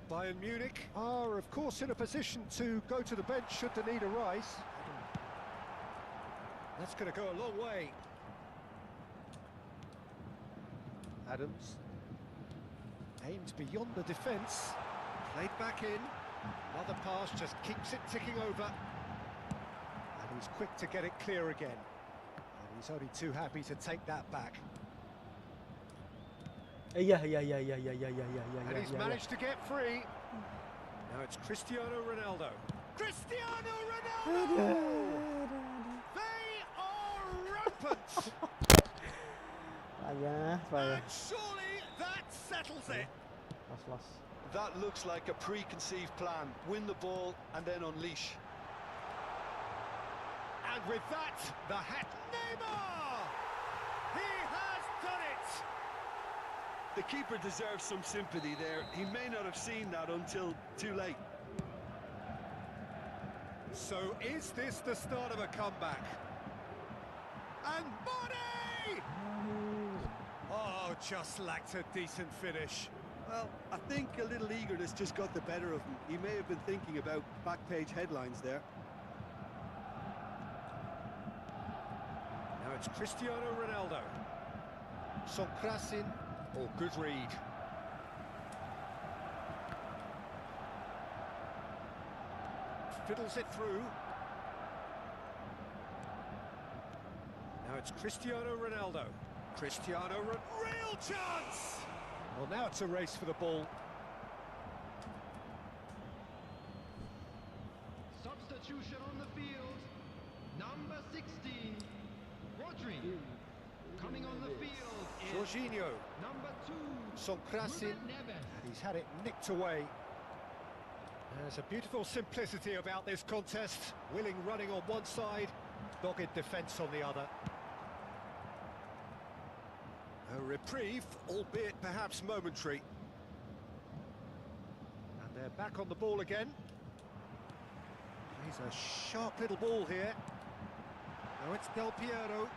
Bayern Munich are, of course, in a position to go to the bench should the need arise. That's going to go a long way. Adams. Aimed beyond the defence. Played back in. Another pass just keeps it ticking over. And he's quick to get it clear again. And he's only too happy to take that back. Yeah. And he's managed to get free. Now it's Cristiano Ronaldo. Cristiano Ronaldo! They are rampant! Payah. And surely that settles it. Los. That looks like a preconceived plan. Win the ball and then unleash. And with that, the hat Neymar! He has done it! The keeper deserves some sympathy there. He may not have seen that until too late. So is this the start of a comeback? And Mane! Oh, just lacked a decent finish. Well, I think a little eagerness just got the better of him. He may have been thinking about back-page headlines there. Now it's Cristiano Ronaldo. Sonkrasin. Oh, good read. Fiddles it through. Now it's Cristiano Ronaldo. Real chance! Well, now it's a race for the ball. Substitution on the field. Number 16, Rodri. Coming on the field is Jorginho. number 2, Sonkrasin. Ruben Neves. And he's had it nicked away. There's a beautiful simplicity about this contest. Willing running on one side, dogged defence on the other. A reprieve, albeit perhaps momentary. And they're back on the ball again. He's a sharp little ball here. Now it's Del Piero.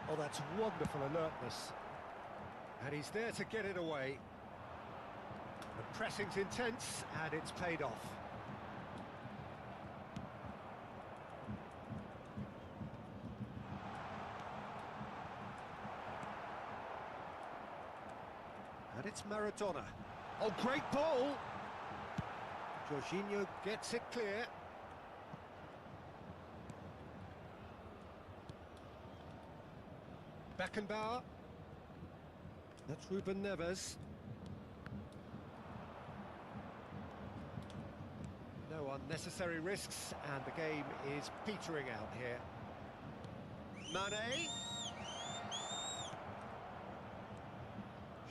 Oh, that's wonderful alertness. And he's there to get it away. The pressing's intense, and it's paid off. And it's Maradona. Oh, great ball! Jorginho gets it clear. Beckenbauer. That's Ruben Neves. No unnecessary risks, and the game is petering out here. Mane.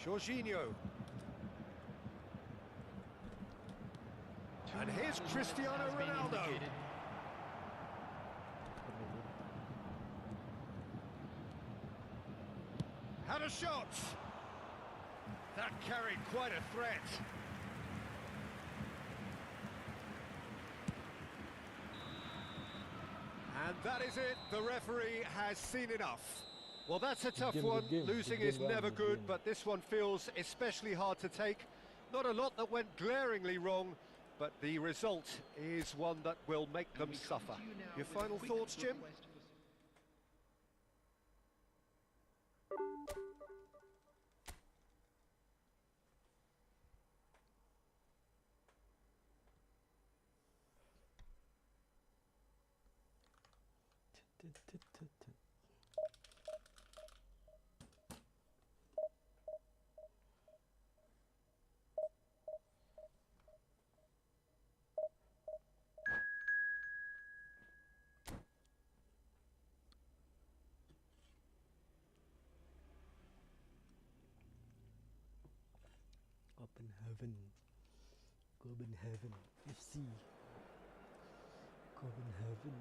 Jorginho. And here's Cristiano Ronaldo. Had a shot. That carried quite a threat. And that is it. The referee has seen enough. Well, that's a tough one. Losing is never good, but this one feels especially hard to take. Not a lot that went glaringly wrong, but the result is one that will make them suffer. Your final thoughts, Jim? Copenhagen FC. Copenhagen.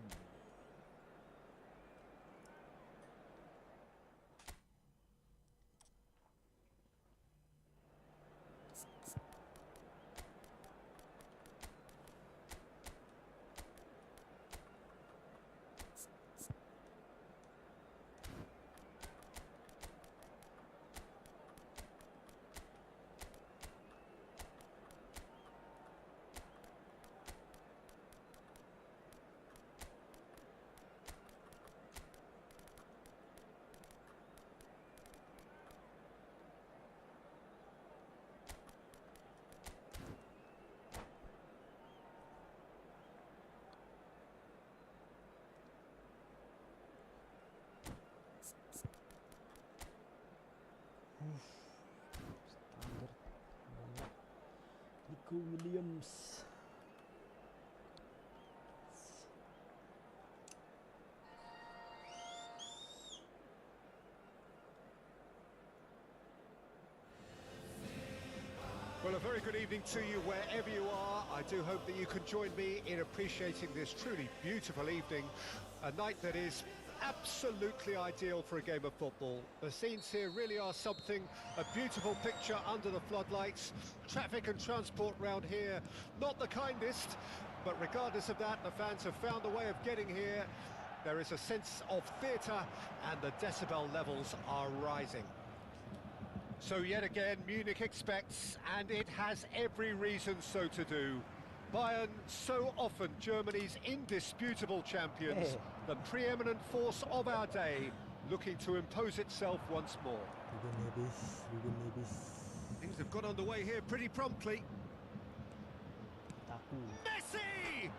Nico Williams. Well, a very good evening to you wherever you are. I do hope that you can join me in appreciating this truly beautiful evening, a night that is absolutely ideal for a game of football. The scenes here really are something, a beautiful picture under the floodlights. Traffic and transport round here, not the kindest, but regardless of that, the fans have found a way of getting here. There is a sense of theatre and the decibel levels are rising. So yet again, Munich expects, and it has every reason so to do. Bayern, so often Germany's indisputable champions, the preeminent force of our day, looking to impose itself once more. Things have got underway here pretty promptly. Messi!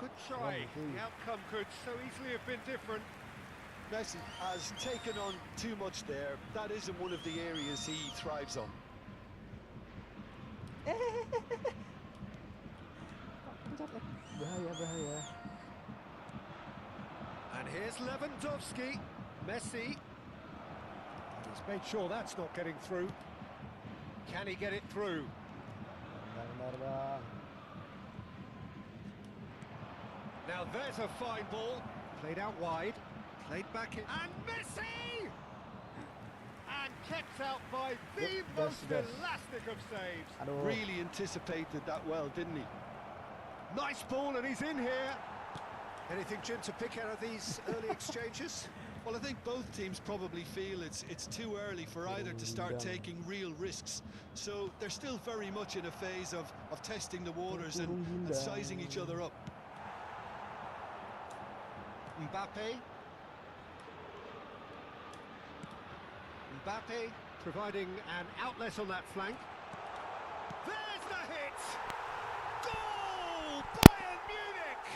Good try. The outcome could so easily have been different. Messi has taken on too much there. That isn't one of the areas he thrives on. Bahaya. And here's Lewandowski. Messi. He's made sure that's not getting through. Can he get it through? Now there's a fine ball. Played out wide. Played back in. And Messi! And kept out by the most elastic of saves. Really anticipated that well, didn't he? Nice ball, and he's in here. Anything, Jim, to pick out of these early exchanges? Well, I think both teams probably feel it's too early for either to start taking real risks. So they're still very much in a phase of testing the waters and sizing each other up. Mbappe providing an outlet on that flank. There's the hit! Goal! Bayern Munich!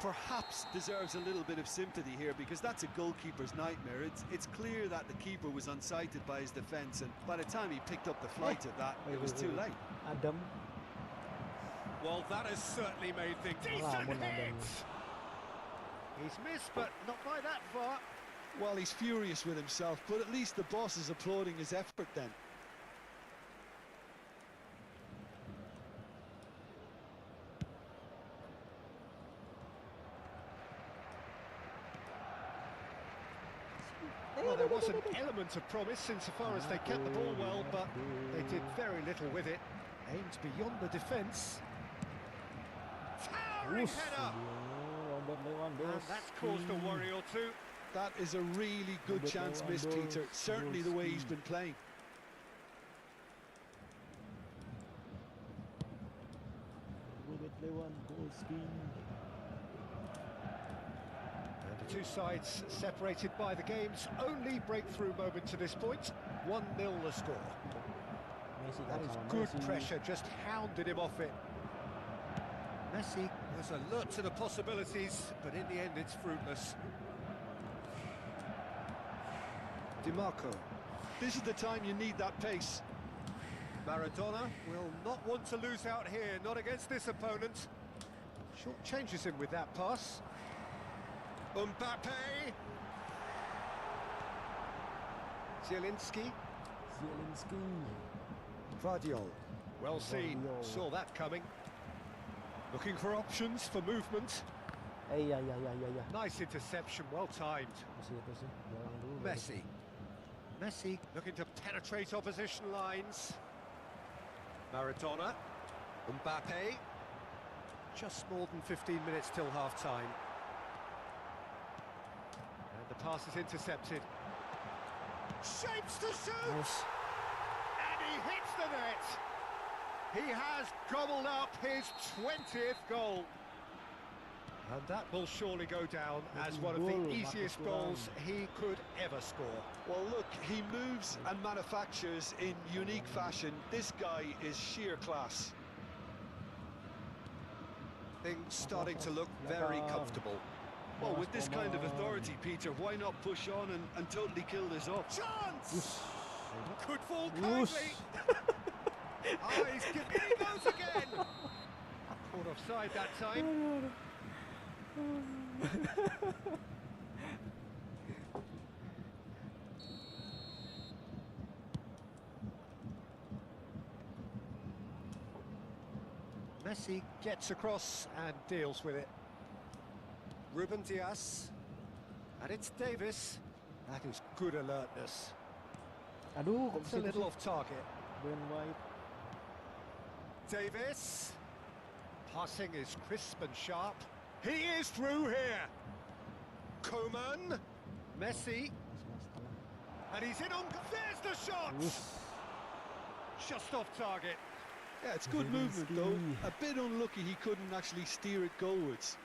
Perhaps deserves a little bit of sympathy here, because that's a goalkeeper's nightmare. It's clear that the keeper was unsighted by his defence, and by the time he picked up the flight of that, it was too late. Adam. Well, that has certainly made things decent hit! He's missed, but not by that far. Well, he's furious with himself, but at least the boss is applauding his effort then. Well, there was an element of promise insofar as they kept the ball well, but they did very little with it. Aimed beyond the defence. Towering header! And that's caused a worry or two. That is a really good chance missed, Peter. Certainly the way he's been playing. And the two sides separated by the game's only breakthrough moment to this point. 1-0 the score. That is good pressure, just hounded him off it. Messi was alert to the possibilities, but in the end it's fruitless. DiMarco. This is the time you need that pace. Maradona will not want to lose out here, not against this opponent. Short changes him with that pass. Mbappe. Zielinski. Vardiol. Well seen, saw that coming. Looking for options for movement. Nice interception, well timed. Messi looking to penetrate opposition lines. Maradona. Mbappe. Just more than 15 minutes till half-time. And the pass is intercepted. Shapes to shoot! And he hits the net! He has gobbled up his 20th goal. And that will surely go down as one of the easiest goals he could ever score. Well, look, he moves and manufactures in unique fashion. This guy is sheer class. Things starting to look very comfortable. Well, with this kind of authority, Peter, why not push on and totally kill this off? Chance! Could fall kindly. Ah, here he goes again! Caught offside that time. Messi gets across and deals with it. Ruben Diaz. And it's Davis. That is good alertness. Aduh, kok It's a bisa little sih? off target. Ben White. Davis. Passing is crisp and sharp. He is through here. Coman. Messi. Masih setengah. And he's in on... There's the shot! Wus. Just off target. Yeah, it's good movement though. A bit unlucky he couldn't actually steer it goalwards.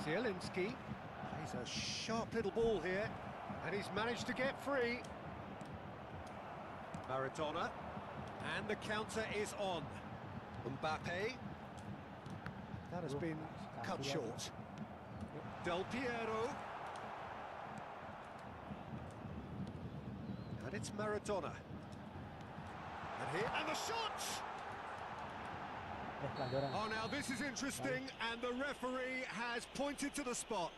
Zielinski plays a sharp little ball here, and he's managed to get free. Maradona, and the counter is on. Mbappe. That has been cut short. Del Piero. And it's Maradona. And the shot! Pelanggaran. Oh, now this is interesting, and the referee has pointed to the spot.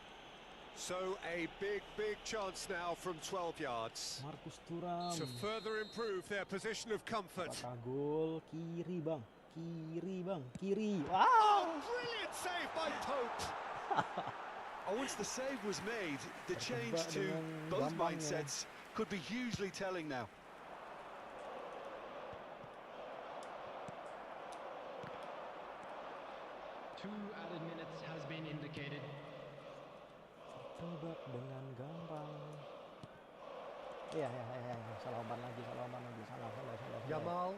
So a big chance now from 12 yards Marcus Thuram. to further improve their position of comfort. Apakah gol kiri, Bang? Kiri, Bang. Kiri. Oh, Wow! brilliant save by Pope! Once the save was made, the change Terjebak to dengan both gampangnya. mindsets could be hugely telling now. Two added minutes has been indicated. Terjebak dengan gampang. Iya. Salah umpan lagi. Salah. Yamal.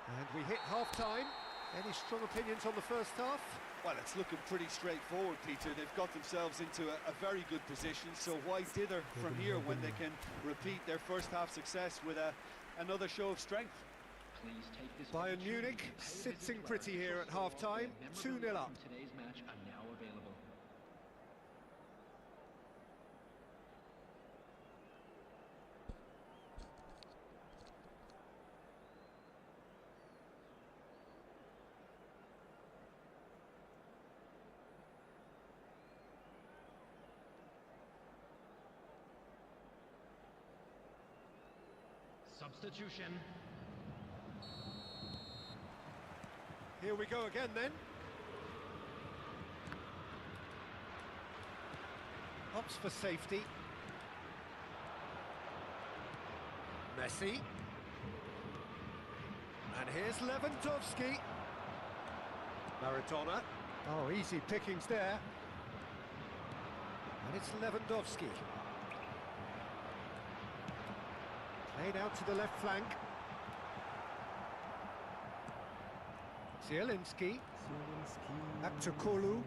And we hit half-time. Any strong opinions on the first half? Well, it's looking pretty straightforward, Peter. They've got themselves into a very good position, so why dither from here when they can repeat their first half success with another show of strength? Please take this Bayern opportunity Munich to pay a sitting visit to pretty our here at official half-time, store, where 2-0 up. memorabilia from today's match are now available. Substitution. Here we go again then. Opts for safety. Messi. And here's Lewandowski. Maradona. Oh, easy pickings there. And it's Lewandowski. Played out to the left flank. Zielinski. Back to Kolu.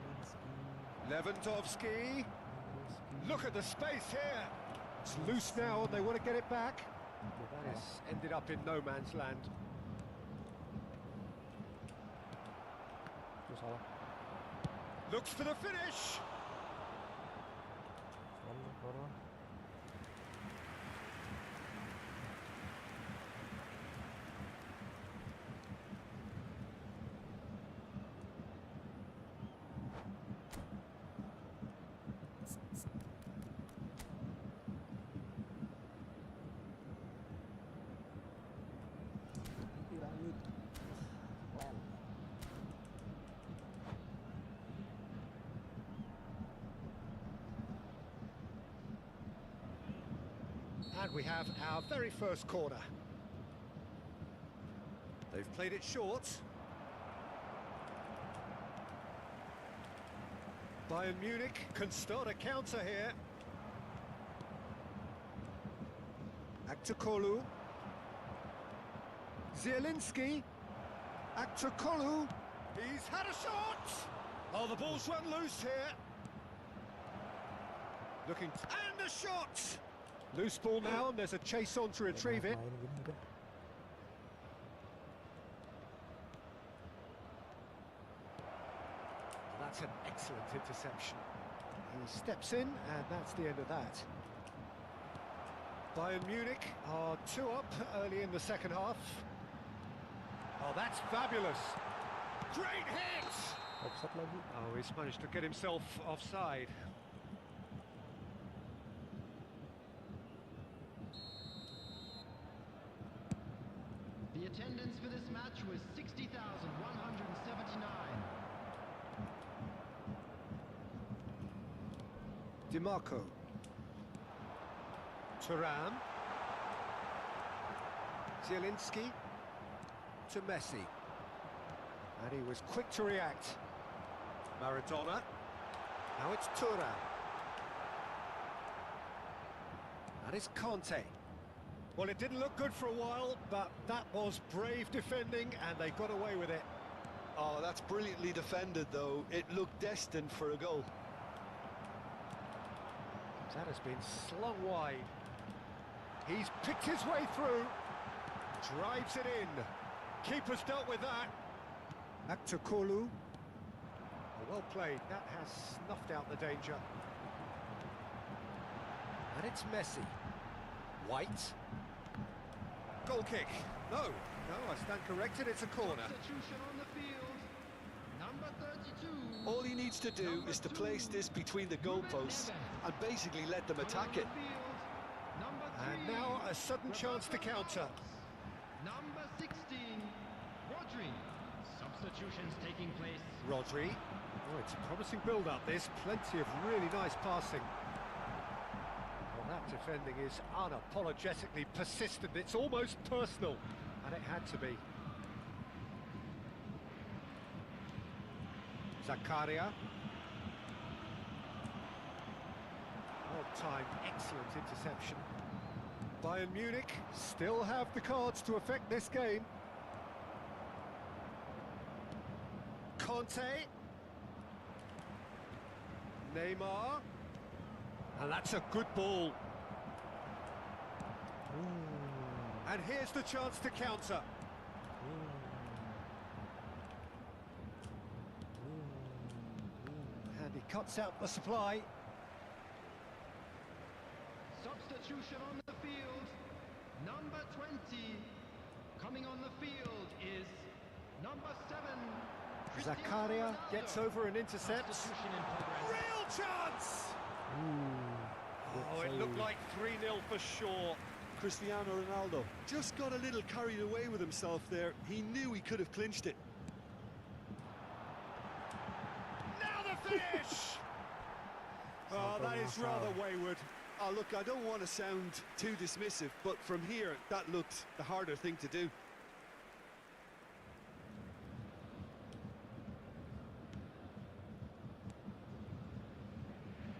Lewandowski. Look at the space here. It's loose now and they want to get it back. That has ended up in no man's land. Itu salah. Looks for the finish. Turun. Lanjut. Plan. And we have our very first corner. They've played it short. Bayern Munich can start a counter here. Aktakolu. Zielinski. Aktakolu. He's had a shot! Oh, the ball's run loose here. Looking... And a shot! Loose ball now, and there's a chase on to retrieve it. Main gini udah. That's an excellent interception. He steps in, and that's the end of that. Bayern Munich are 2 up early in the second half. Oh, that's fabulous. Great hit! Offside lagi. Oh, he's managed to get himself offside. The attendance for this match was 60,179. DiMarco. Thuram. Zielinski to Messi. And he was quick to react. Maradona. Now it's Thuram. And it's Conte. Well, it didn't look good for a while, but that was brave defending, and they got away with it. Oh, that's brilliantly defended, though. It looked destined for a goal. That has been slung wide. He's picked his way through. Drives it in. Keeper's dealt with that. Back to Kolu. Well played. That has snuffed out the danger. And it's Messi. White. Goal kick. No, I stand corrected. It's a corner. Substitution on the field. Number 32. All he needs to do is to place this between the goalposts and basically let them attack it. And now a sudden chance to counter. Number 16, Rodri. Substitutions taking place. Rodri. Oh, it's a promising build-up, this. Plenty of really nice passing. Well, that defending is unapologetically persistent. It's almost personal. And it had to be. Zakaria. Well-timed, excellent interception. Bayern Munich still have the cards to affect this game. Conte. Neymar. And that's a good ball. And here's the chance to counter. And he cuts out the supply. Substitution on the field. Number 20. Coming on the field is number 7. Zakaria gets over and intercepts. Substitution in progress. Real chance! Oh, it looked like 3-0 for sure. Cristiano Ronaldo just got a little carried away with himself there. He knew he could have clinched it. Now the finish! Oh, that is rather wayward. Oh, look, I don't want to sound too dismissive, but from here, that looked the harder thing to do.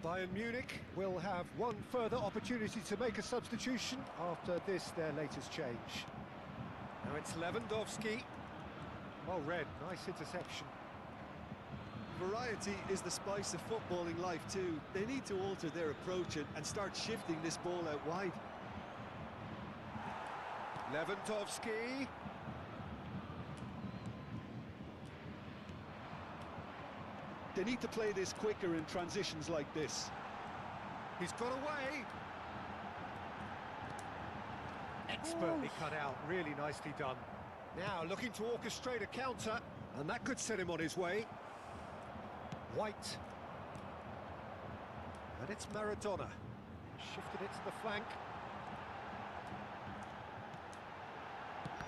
Bayern Munich will have one further opportunity to make a substitution after this, their latest change. Now it's Lewandowski. Well read, nice interception. Variety is the spice of footballing life too. They need to alter their approach and start shifting this ball out wide. Lewandowski. They need to play this quicker in transitions like this. He's got away. Expertly cut out, really nicely done. Now looking to orchestrate a counter, and that could set him on his way. White. And it's Maradona. Shifted it to the flank.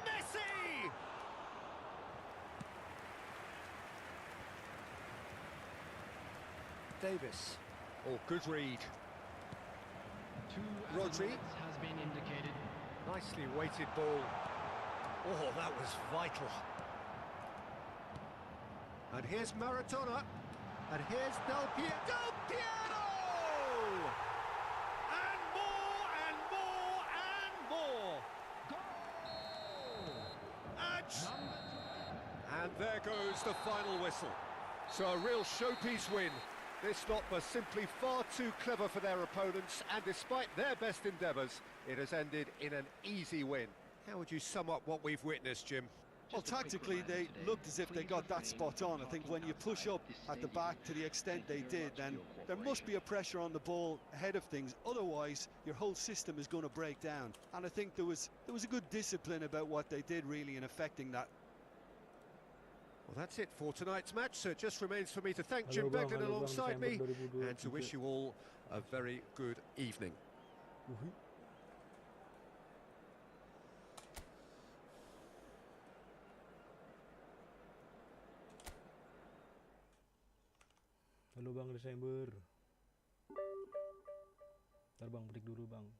Messi! Davis. Oh, good read. 2 Rodri. minutes has been indicated. Nicely weighted ball. Oh, that was vital. And here's Maradona. And here's Del Piero. Del Piero! And more, and more, and more. Goal! And there goes the final whistle. So a real showpiece win. This lot were simply far too clever for their opponents, and despite their best endeavours, it has ended in an easy win. How would you sum up what we've witnessed, Jim? Well, tactically, they looked as if they got that spot on. I think when you push up at the back to the extent they did, then there must be a pressure on the ball ahead of things. Otherwise, your whole system is going to break down. And I think there was a good discipline about what they did, really, in affecting that. Well, that's it for tonight's match, so it just remains for me to thank Jim Halo bang, Beglin halo bang, alongside me Desember 2023. and to wish you all a very good evening. Uhuh. Halo Bang Desember. Ntar Bang, petik dulu Bang.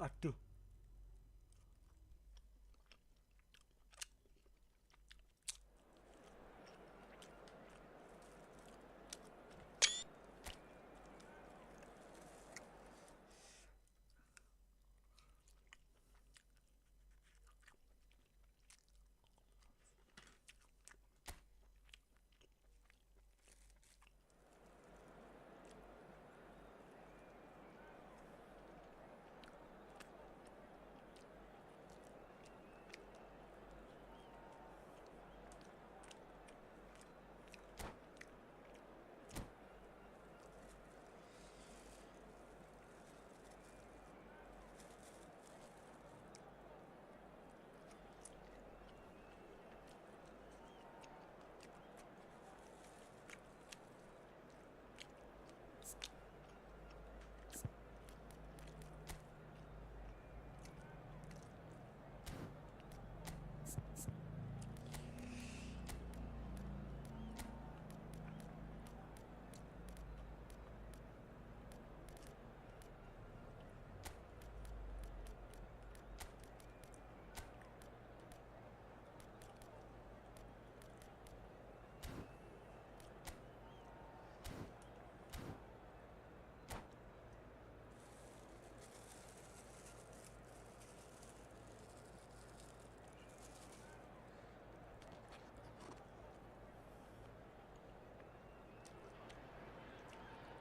Aduh.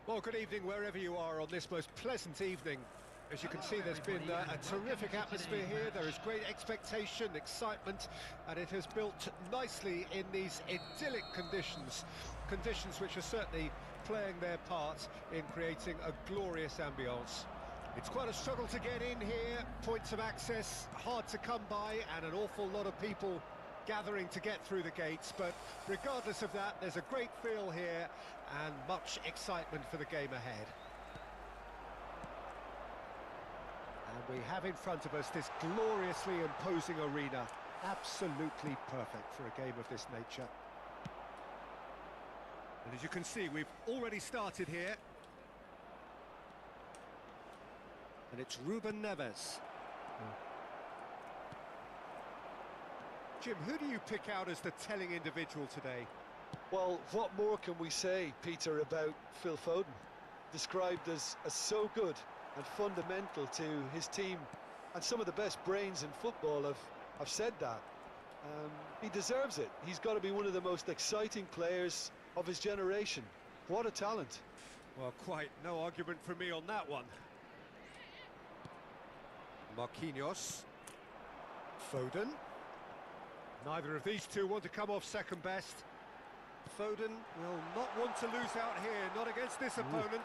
Well, good evening wherever you are on this most pleasant evening. As you can see, there's been a terrific atmosphere here. There is great expectation, excitement, and it has built nicely in these idyllic conditions. Conditions which are certainly playing their part in creating a glorious ambience. It's quite a struggle to get in here, points of access hard to come by, and an awful lot of people gathering to get through the gates, but regardless of that, there's a great feel here and much excitement for the game ahead. And we have in front of us this gloriously imposing arena, absolutely perfect for a game of this nature. And as you can see, we've already started here. And it's Ruben Neves. Jim, who do you pick out as the telling individual today? Well, what more can we say, Peter, about Phil Foden? Described as so good and fundamental to his team, and some of the best brains in football have said that. He deserves it. He's got to be one of the most exciting players of his generation. What a talent. Well, quite no argument from me on that one. Marquinhos. Foden. Neither of these two want to come off second best. Foden will not want to lose out here, not against this opponent.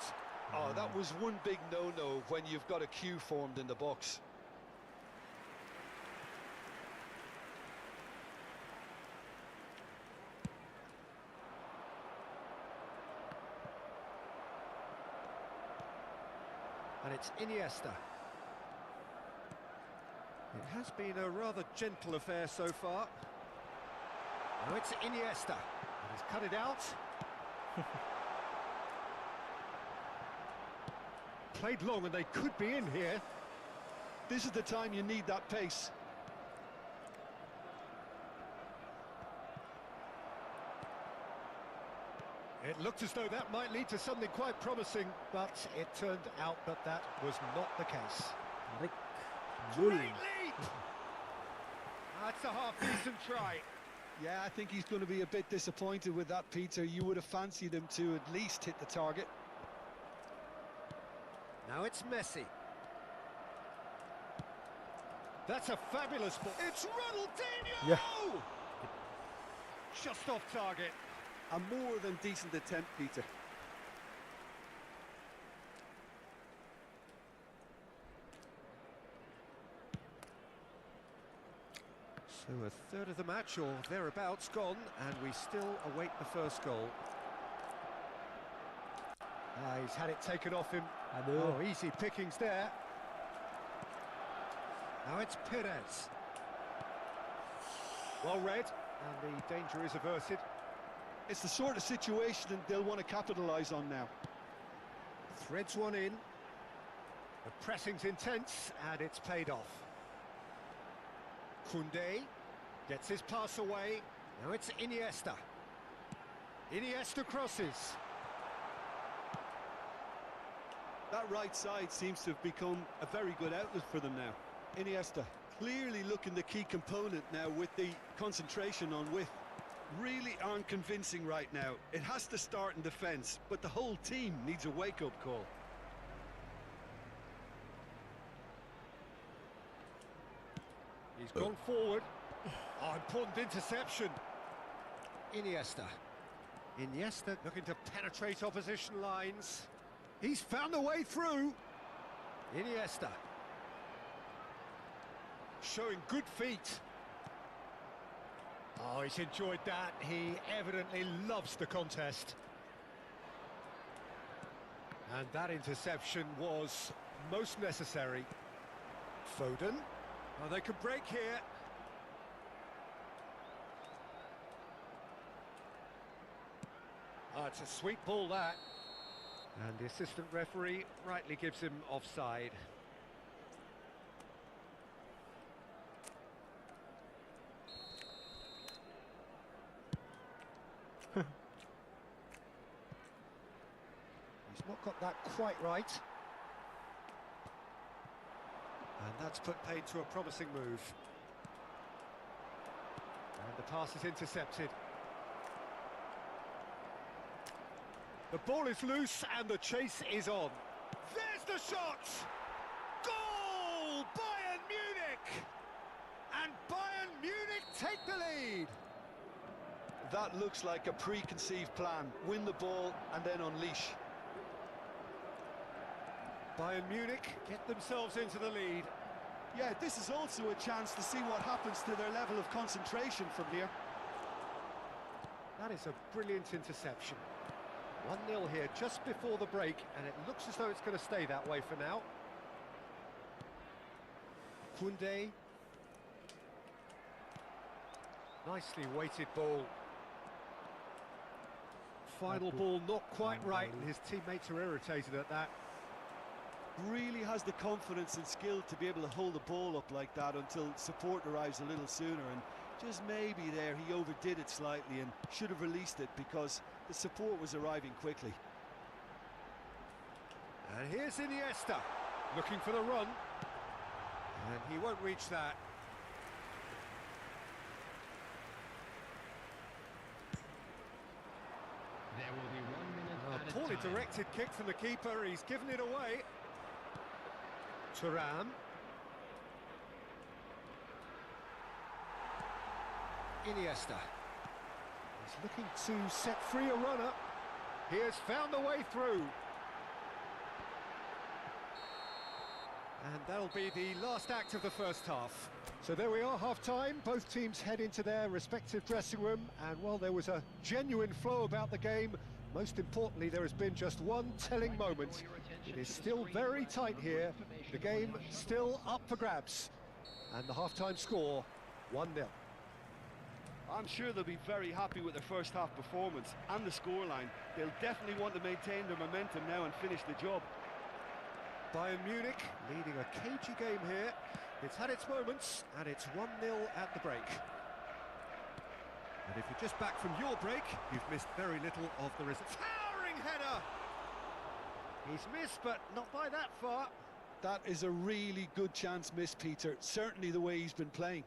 Oh, that was one big no-no when you've got a queue formed in the box. And it's Iniesta. It has been a rather gentle affair so far. Now it's Iniesta. He's cut it out. Played long and they could be in here. This is the time you need that pace. It looked as though that might lead to something quite promising, but it turned out that that was not the case. Rick. Great leap! That's a half-decent try. Yeah, I think he's going to be a bit disappointed with that, Peter. You would have fancied him to at least hit the target. Now it's Messi. That's a fabulous ball. It's Ronaldinho! Yeah. Just off target. A more than decent attempt, Peter. So a third of the match or thereabouts gone, and we still await the first goal. He's had it taken off him. Aduh. Oh, easy pickings there. Now it's Perez. Well read, and the danger is averted. It's the sort of situation that they'll want to capitalise on now. Threads one in. The pressing's intense, and it's paid off. Koundé gets his pass away. Now it's Iniesta. Iniesta crosses. That right side seems to have become a very good outlet for them now. Iniesta clearly looking the key component now with the concentration on width. Really aren't convincing right now. It has to start in defence, but the whole team needs a wake-up call. He's gone forward. Oh, important interception. Iniesta. Iniesta Looking to penetrate opposition lines. He's found a way through. Iniesta. Showing good feet. Oh, he's enjoyed that. He evidently loves the contest. And that interception was most necessary. Foden. Oh, they could break here. Oh, it's a sweet ball, that. And the assistant referee rightly gives him offside. He's not got that quite right. And that's put paid to a promising move. And the pass is intercepted. The ball is loose and the chase is on. There's the shot! Goal! Bayern Munich! And Bayern Munich take the lead! That looks like a preconceived plan. Win the ball and then unleash. Bayern Munich get themselves into the lead. Yeah, this is also a chance to see what happens to their level of concentration from here. That is a brilliant interception. 1-0 here just before the break, and it looks as though it's going to stay that way for now. Koundé. Nicely weighted ball. Final ball not quite right, and his teammates are irritated at that. Really has the confidence and skill to be able to hold the ball up like that until support arrives a little sooner, and just maybe there he overdid it slightly and should have released it because the support was arriving quickly. And here's Iniesta, looking for the run. And he won't reach that. There will be 1 minute A at poorly a time. directed kick from the keeper, he's given it away. Thuram. Iniesta. He's looking to set free a runner. He has found the way through. And that'll be the last act of the first half. So there we are, half-time. Both teams head into their respective dressing room. And while there was a genuine flow about the game, most importantly, there has been just one telling moment. It is still very tight here. The game still up for grabs. And the half-time score, 1-0. I'm sure they'll be very happy with their first half performance and the scoreline. They'll definitely want to maintain their momentum now and finish the job. Bayern Munich leading a cagey game here. It's had its moments, and it's 1-0 at the break. And if you're just back from your break, you've missed very little of the result. Towering header! He's missed, but not by that far. That is a really good chance miss, Peter. Certainly the way he's been playing.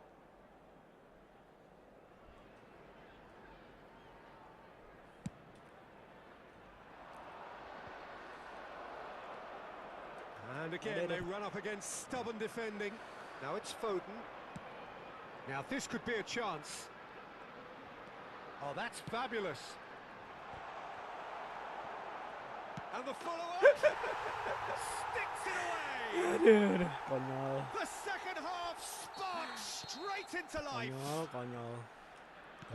And again, they run up against stubborn defending. Now it's Foden. Now this could be a chance. Oh, that's fabulous. And the follow-up sticks it away. Aduh, konyol. The second half sparks straight into life. Konyol.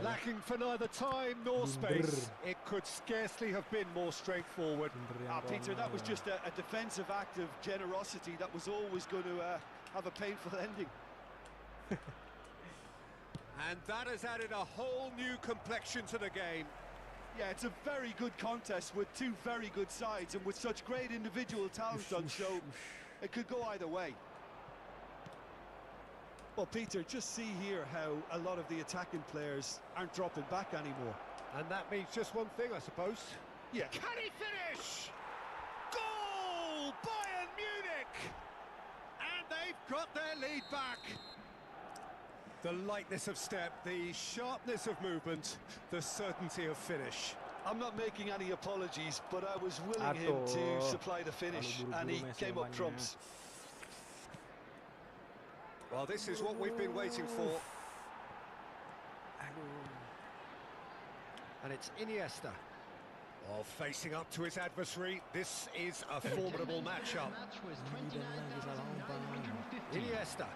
Lacking for neither time nor space. It could scarcely have been more straightforward. Peter, that was just a defensive act of generosity that was always going to have a painful ending. And that has added a whole new complexion to the game. Yeah, it's a very good contest with two very good sides, and with such great individual talent on show, it could go either way. Well, Peter, just see here how a lot of the attacking players aren't dropping back anymore. And that means just one thing, I suppose. Yeah. Can he finish? Goal! Bayern Munich! And they've got their lead back. The lightness of step, the sharpness of movement, the certainty of finish. I'm not making any apologies, but I was willing him to supply the finish, and he came up trumps. Well, this is what we've been waiting for. And it's Iniesta. Well, facing up to his adversary, this is a formidable matchup. Match was 29,950. Iniesta.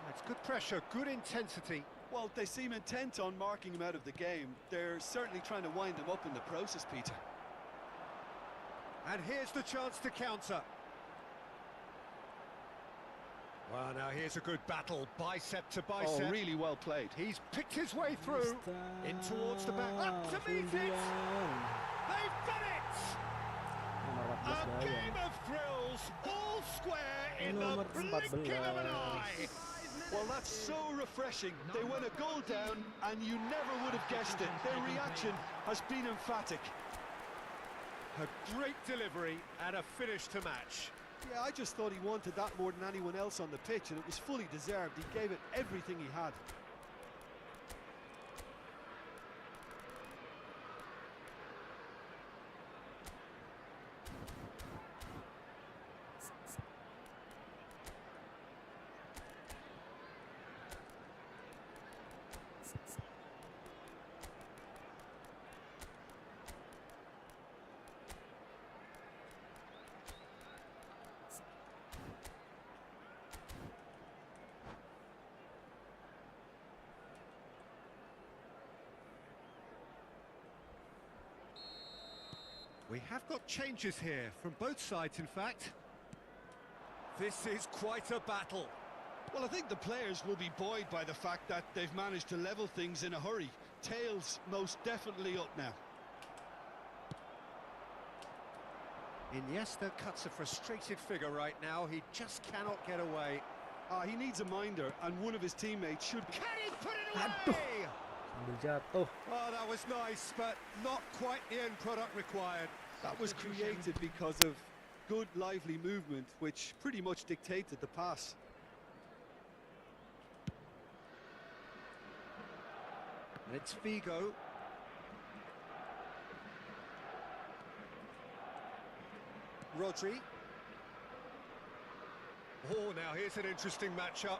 That's good pressure, good intensity. Well, they seem intent on marking him out of the game. They're certainly trying to wind him up in the process, Peter. And here's the chance to counter. Well, now here's a good battle, bicep to bicep. Oh, really well played. He's picked his way through, in towards the back, up to meet it! They've done it! A game of thrills, all square in the blink of an eye! Well, that's so refreshing. They went a goal down, and you never would have guessed it. Their reaction has been emphatic. A great delivery and a finish to match. Yeah, I just thought he wanted that more than anyone else on the pitch, and it was fully deserved. He gave it everything he had. We have got changes here, from both sides in fact. This is quite a battle. Well, I think the players will be buoyed by the fact that they've managed to level things in a hurry. Tails most definitely up now. Iniesta cuts a frustrated figure right now. He just cannot get away. He needs a minder, and one of his teammates should... Can he put it away? Sambil jatuh. Oh, that was nice, but not quite the end product required. That was created because of good, lively movement, which pretty much dictated the pass. And it's Figo. Rodri. Oh, now here's an interesting matchup.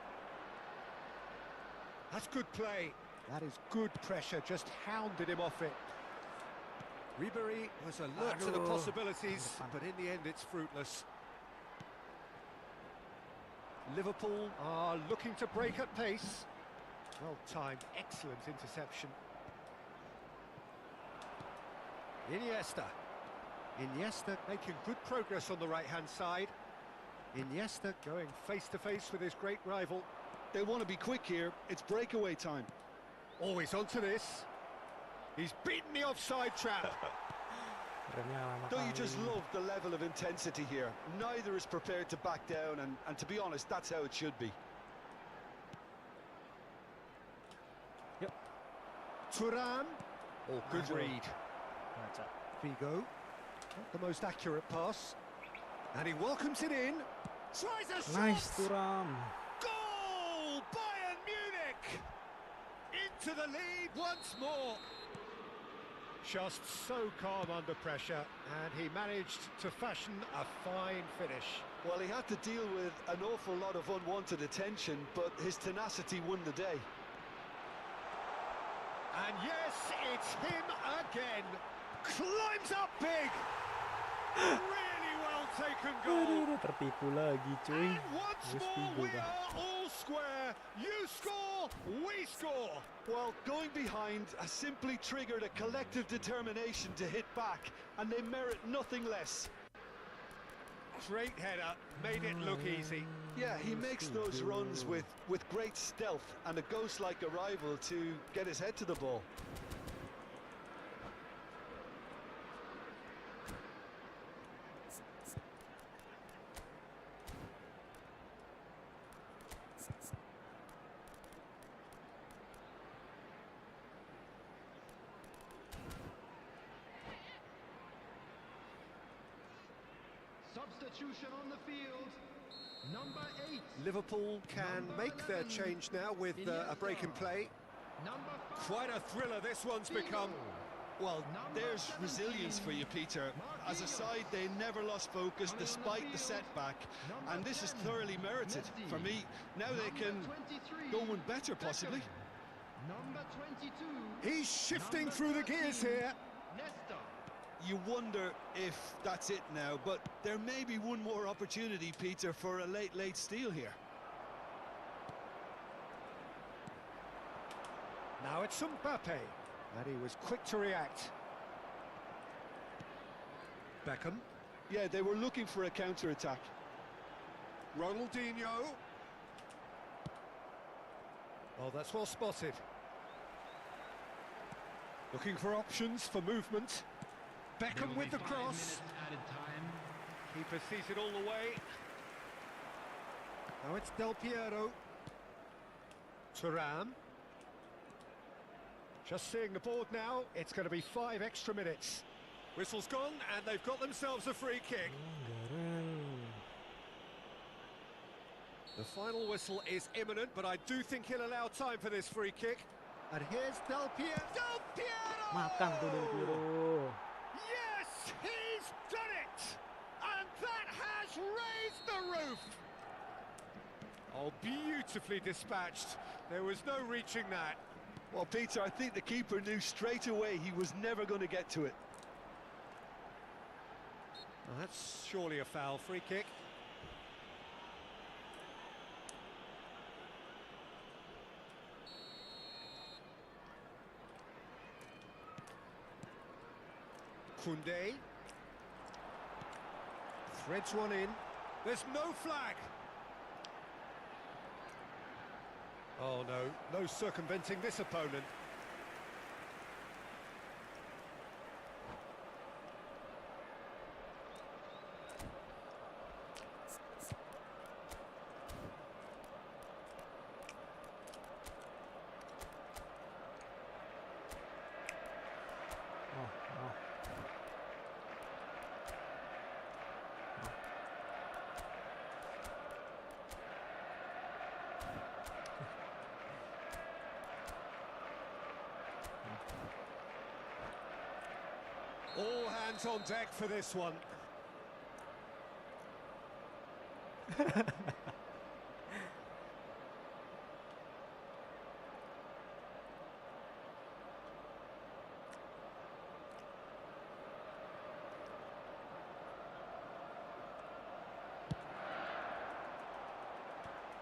That's good play. That is good pressure, just hounded him off it. Ribery was alert to the possibilities, but in the end it's fruitless. Liverpool are looking to break at pace. Well timed, excellent interception. Iniesta making good progress on the right-hand side. Iniesta going face-to-face with his great rival. They want to be quick here. It's breakaway time. Always onto this. He's beaten the offside trap. Don't you just love the level of intensity here? Neither is prepared to back down, and to be honest, that's how it should be. Yep. Thuram. Oh, good read. Figo. Not the most accurate pass. And he welcomes it in. Tries a shot. Nice, Thuram. Goal! Bayern Munich! Into the lead once more. Just so calm under pressure, and he managed to fashion a fine finish. Well, he had to deal with an awful lot of unwanted attention, but his tenacity won the day. And yes, it's him again. Climbs up big. Really well taken goal. Tertipu lagi cuy. And once Wes more Figo we dah. are all square. You score, we score. Well, going behind has simply triggered a collective determination to hit back, and they merit nothing less. Great header, made it look easy. Yeah, he makes those runs with great stealth and a ghost-like arrival to get his head to the ball. Substitution on the field. Number 8. Liverpool can make their change now with a break in play. Number 5. Quite a thriller this one's become. Well, there's resilience for you, Peter. As a side, they never lost focus despite the setback, and this is thoroughly merited. For me, now they can go one better, possibly. Number 22. He's shifting through the gears here. Nesta. You wonder if that's it now, but there may be one more opportunity, Peter, for a late steal here. Now it's Mbappe, and he was quick to react. Beckham, Yeah, they were looking for a counter-attack. Ronaldinho. Oh, that's well spotted. Looking for options for movement. Beckham with the cross. Keeper sees it all the way. Now it's Del Piero. Thuram. Just seeing the board now, it's going to be 5 extra minutes. Whistle's gone, and they've got themselves a free kick. The final whistle is imminent, but I do think he'll allow time for this free kick. And here's Del Piero. Del Piero! Makan tuh Del Piero. Yes, he's done it! And that has raised the roof! Oh, beautifully dispatched. There was no reaching that. Well, Peter, I think the keeper knew straight away he was never going to get to it. Well, that's surely a foul. Free kick. Koundé. Threads one in. There's no flag. Oh no, no circumventing this opponent. All hands on deck for this one.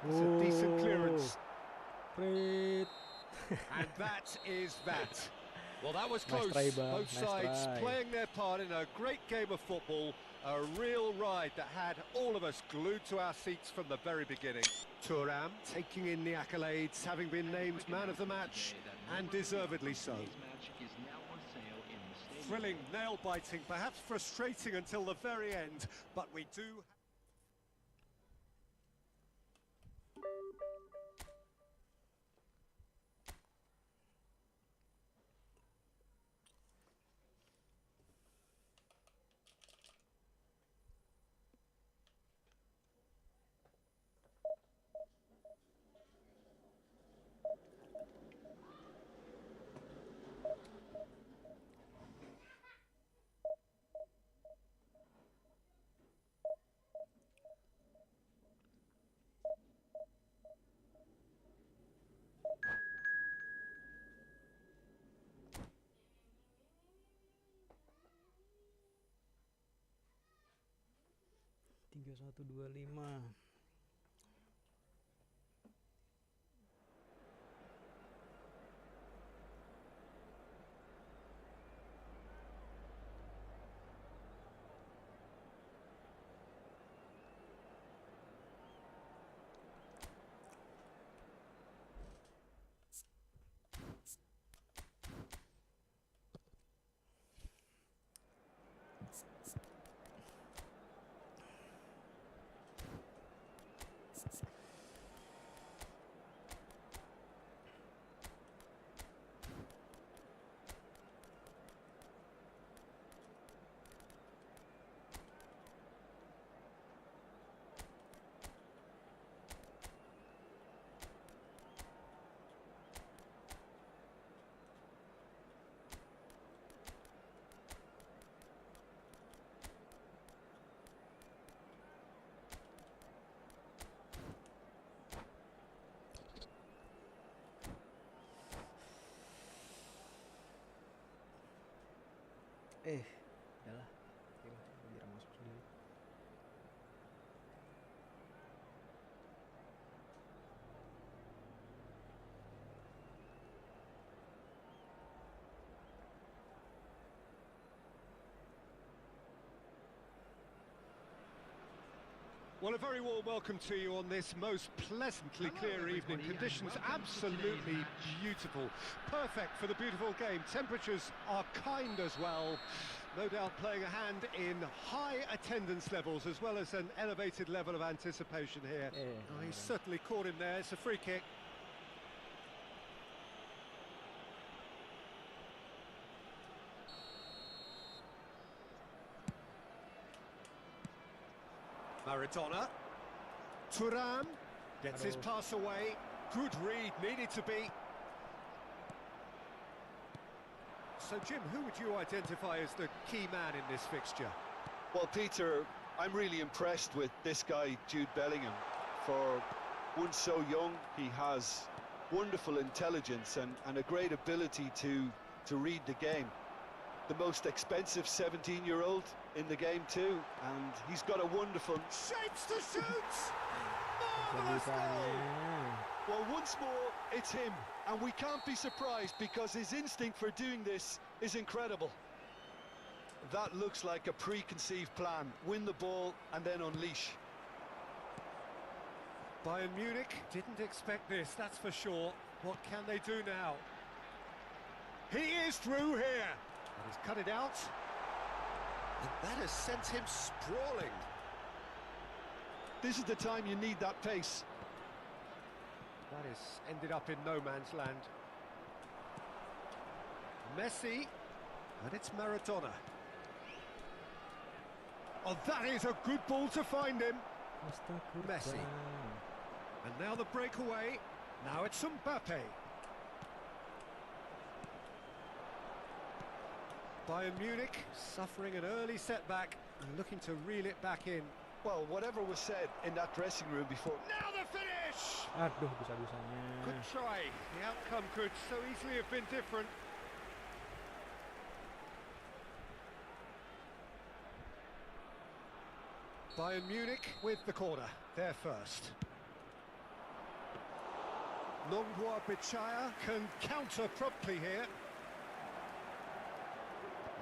It's a decent clearance. Prit. And that is that. Well, that was Nice close. try, Bang. Both Nice sides try. playing their part in a great game of football. A real ride that had all of us glued to our seats from the very beginning. Thuram taking in the accolades, having been named man of the match, and deservedly so. Thrilling, nail-biting, perhaps frustrating until the very end, but we do... 3125. Udahlah, biar masuk sendiri. Well, a very warm welcome to you on this most pleasantly clear evening. Conditions absolutely beautiful. Perfect for the beautiful game. Temperatures are kind as well. No doubt playing a hand in high attendance levels as well as an elevated level of anticipation here. Oh, he's certainly caught him there. It's a free kick. Maradona. Thuram gets his pass away. Good read, needed to be. So, Jim, who would you identify as the key man in this fixture? Well, Peter, I'm really impressed with this guy, Jude Bellingham. For one so young, he has wonderful intelligence and a great ability to read the game. The most expensive 17-year-old in the game too, and he's got a wonderful shapes to shoot. Marvelous goal. Well, once more, it's him, and we can't be surprised because his instinct for doing this is incredible. That looks like a preconceived plan. Win the ball and then unleash. Bayern Munich didn't expect this, that's for sure. What can they do now? He is through here. And he's cut it out. And that has sent him sprawling. This is the time you need that pace. That has ended up in no man's land. Messi, and it's Maradona. Oh, that is a good ball to find him. Messi. And now the breakaway. Now it's Mbappe. Bayern Munich suffering an early setback and looking to reel it back in. Well, whatever was said in that dressing room before. Now the finish! Aduh, bisa-bisanya. Good try. The outcome could so easily have been different. Bayern Munich with the corner. They're first. Longbois Bichaya can counter promptly here.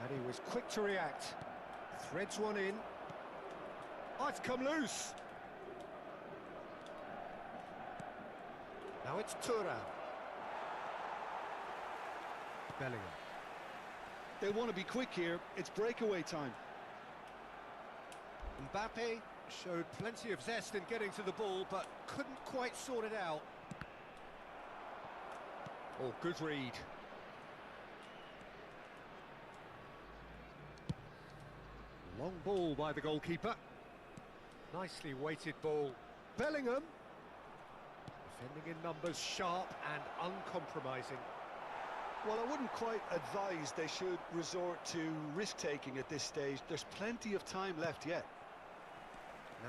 And he was quick to react. Threads one in. Oh, it's come loose. Now it's Thuram. Bellingham. They want to be quick here. It's breakaway time. Mbappe showed plenty of zest in getting to the ball, but couldn't quite sort it out. Oh, good read. Long ball by the goalkeeper. Nicely weighted ball. Bellingham. Defending in numbers, sharp and uncompromising. Well, I wouldn't quite advise they should resort to risk-taking at this stage. There's plenty of time left yet.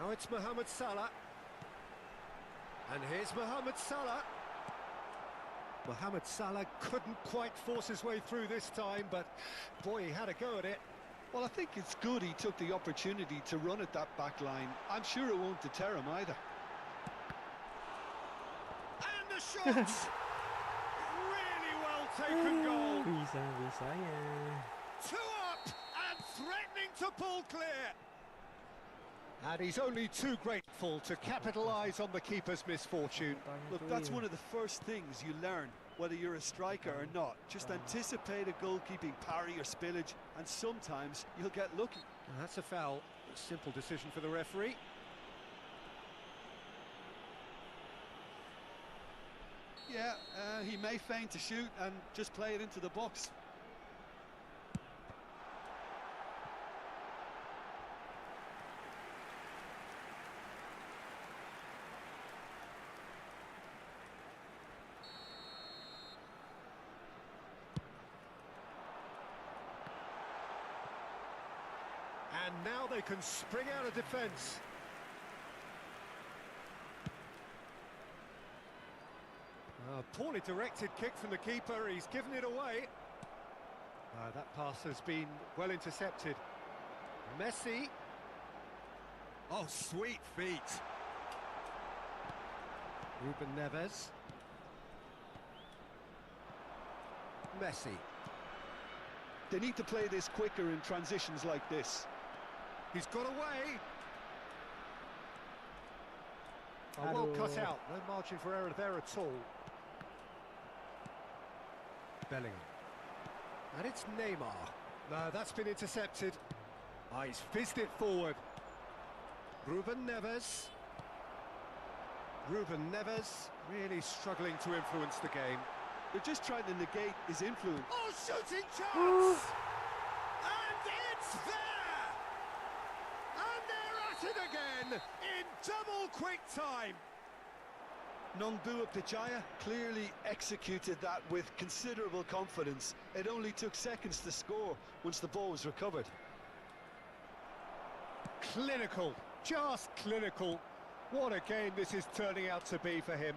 Now it's Mohamed Salah. And here's Mohamed Salah. Mohamed Salah couldn't quite force his way through this time, but boy, he had a go at it. Well, I think it's good he took the opportunity to run at that back line. I'm sure it won't deter him either. And the shot! Really well taken goal. Bisa-bisanya. 2 up and threatening to pull clear. And he's only too grateful to capitalise on the keeper's misfortune. Look, that's one of the first things you learn, whether you're a striker or not. Just anticipate a goalkeeping parry or spillage, and sometimes you'll get lucky. And that's a foul. A simple decision for the referee. Yeah, he may feign to shoot and just play it into the box. And now they can spring out of defence. Poorly directed kick from the keeper, he's given it away. That pass has been well intercepted. Messi. Oh, sweet feet. Ruben Neves. Messi. They need to play this quicker in transitions like this. He's got away. Oh, well cut out, no margin for error there at all. Bellingham. And it's Neymar. No, that's been intercepted. He's fizzed it forward. Ruben Neves. Ruben Neves really struggling to influence the game. They're just trying to negate his influence. Oh, shooting chance! And it's there! And they're at it again in double quick time. Nongbua Pichaya clearly executed that with considerable confidence. It only took seconds to score once the ball was recovered. Clinical, just clinical. What a game this is turning out to be for him.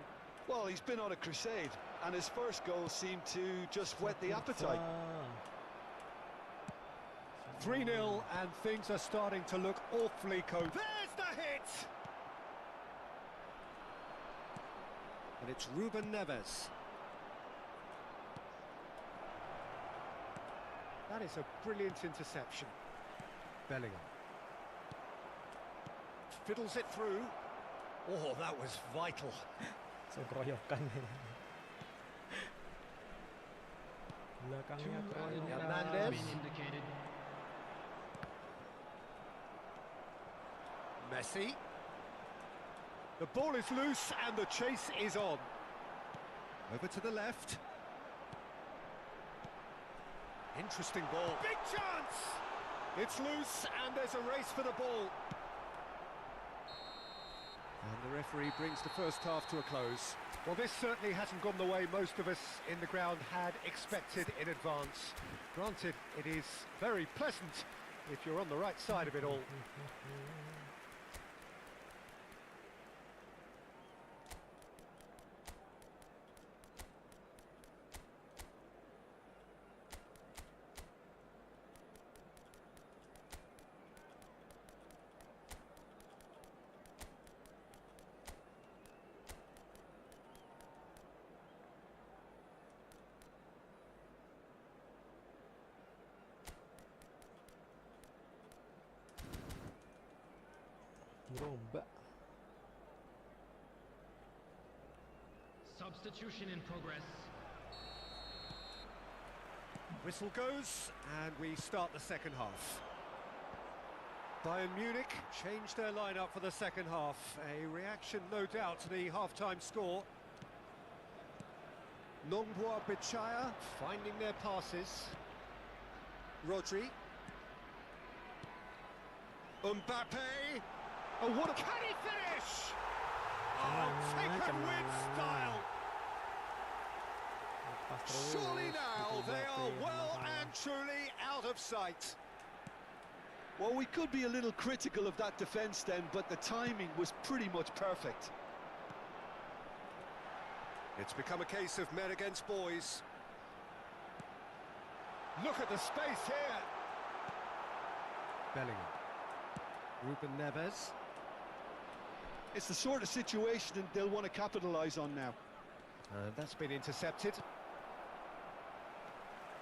Well, he's been on a crusade, and his first goal seemed to just whet the appetite. 3-0, and things are starting to look awfully cold. There's the hit! And it's Ruben Neves. That is a brilliant interception. Bellingham. Fiddles it through. Oh, that was vital. So keroyokan. Belakangnya keroyokan. Hernandez. Messi. The ball is loose and the chase is on. Over to the left. Interesting ball. Big chance! It's loose and there's a race for the ball. And the referee brings the first half to a close. Well, this certainly hasn't gone the way most of us in the ground had expected in advance. Granted, it is very pleasant if you're on the right side of it all. Dirombak. Substitution in progress. Whistle goes, and we start the second half. Bayern Munich changed their lineup for the second half. A reaction, no doubt, to the half-time score. Nongbua Pichaya finding their passes. Rodri. Mbappe. Oh, what a... Can he finish? Oh, taken with style. Surely now they are well and truly out of sight. Well, we could be a little critical of that defence then, but the timing was pretty much perfect. It's become a case of men against boys. Look at the space here. Bellingham. Ruben Neves. It's the sort of situation they'll want to capitalise on now. And that's been intercepted.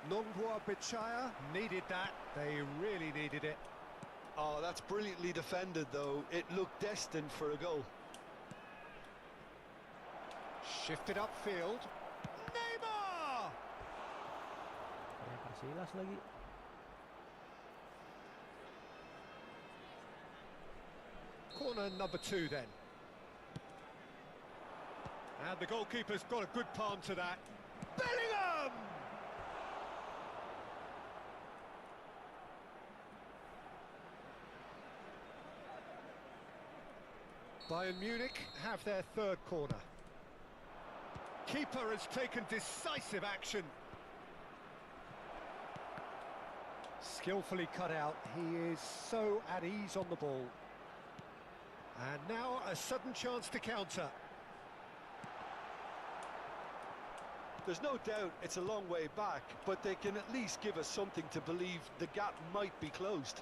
Nongwa Bichaya needed that. They really needed it. Oh, that's brilliantly defended, though. It looked destined for a goal. Shifted upfield. Neymar! Casillas lagi. Corner number 2 then. And the goalkeeper's got a good palm to that. Bellingham! Bayern Munich have their third corner. Keeper has taken decisive action. Skillfully cut out. He is so at ease on the ball. And now a sudden chance to counter. There's no doubt it's a long way back, but they can at least give us something to believe the gap might be closed.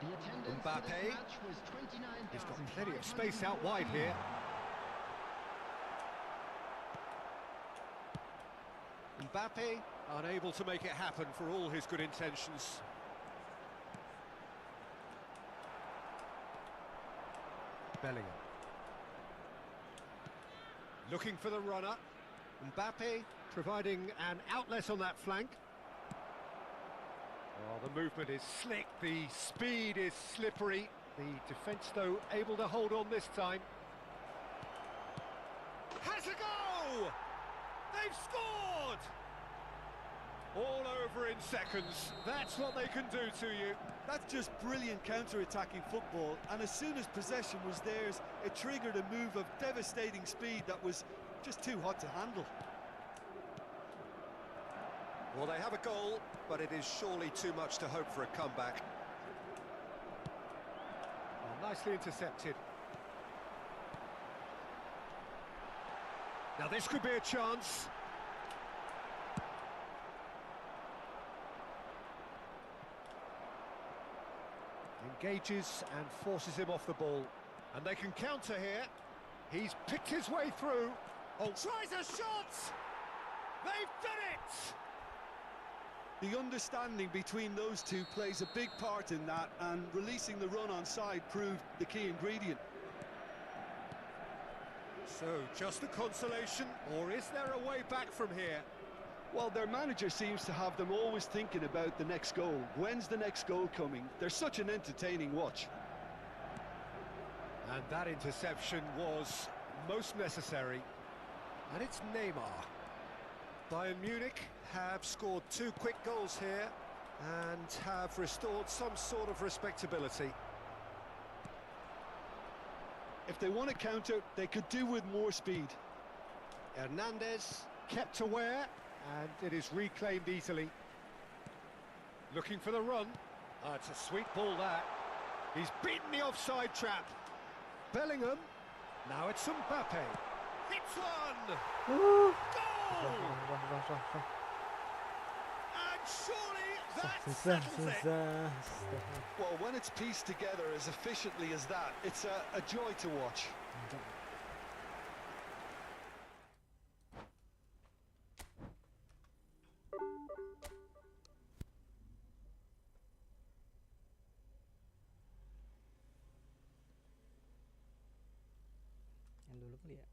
The attendance for Mbappe. this match was 29,500. He's got plenty of space out wide here. Mbappe unable to make it happen for all his good intentions. Bellingham. Looking for the runner. Mbappe providing an outlet on that flank. Oh, the movement is slick, the speed is slippery. The defence, though, able to hold on this time. Has a go! They've scored! All over in seconds. That's what they can do to you. That's just brilliant counter-attacking football, and as soon as possession was theirs, it triggered a move of devastating speed that was just too hot to handle. Well, they have a goal, but it is surely too much to hope for a comeback. Well, nicely intercepted. Now this could be a chance. Engages and forces him off the ball. And they can counter here. He's picked his way through. Oh, tries a shot! They've done it! The understanding between those two plays a big part in that, and releasing the run on side proved the key ingredient. So, just a consolation, or is there a way back from here? Well, their manager seems to have them always thinking about the next goal. When's the next goal coming? They're such an entertaining watch. And that interception was most necessary. And it's Neymar. Bayern Munich have scored 2 quick goals here and have restored some sort of respectability. If they want to counter, they could do with more speed. Hernandez kept aware, and it is reclaimed easily. Looking for the run. It's a sweet ball, that. He's beaten the offside trap. Bellingham. Now it's Mbappe. Hits one! Goal! And surely that settles it. Well, when it's pieced together as efficiently as that, it's a joy to watch. Yang dulu kali ya.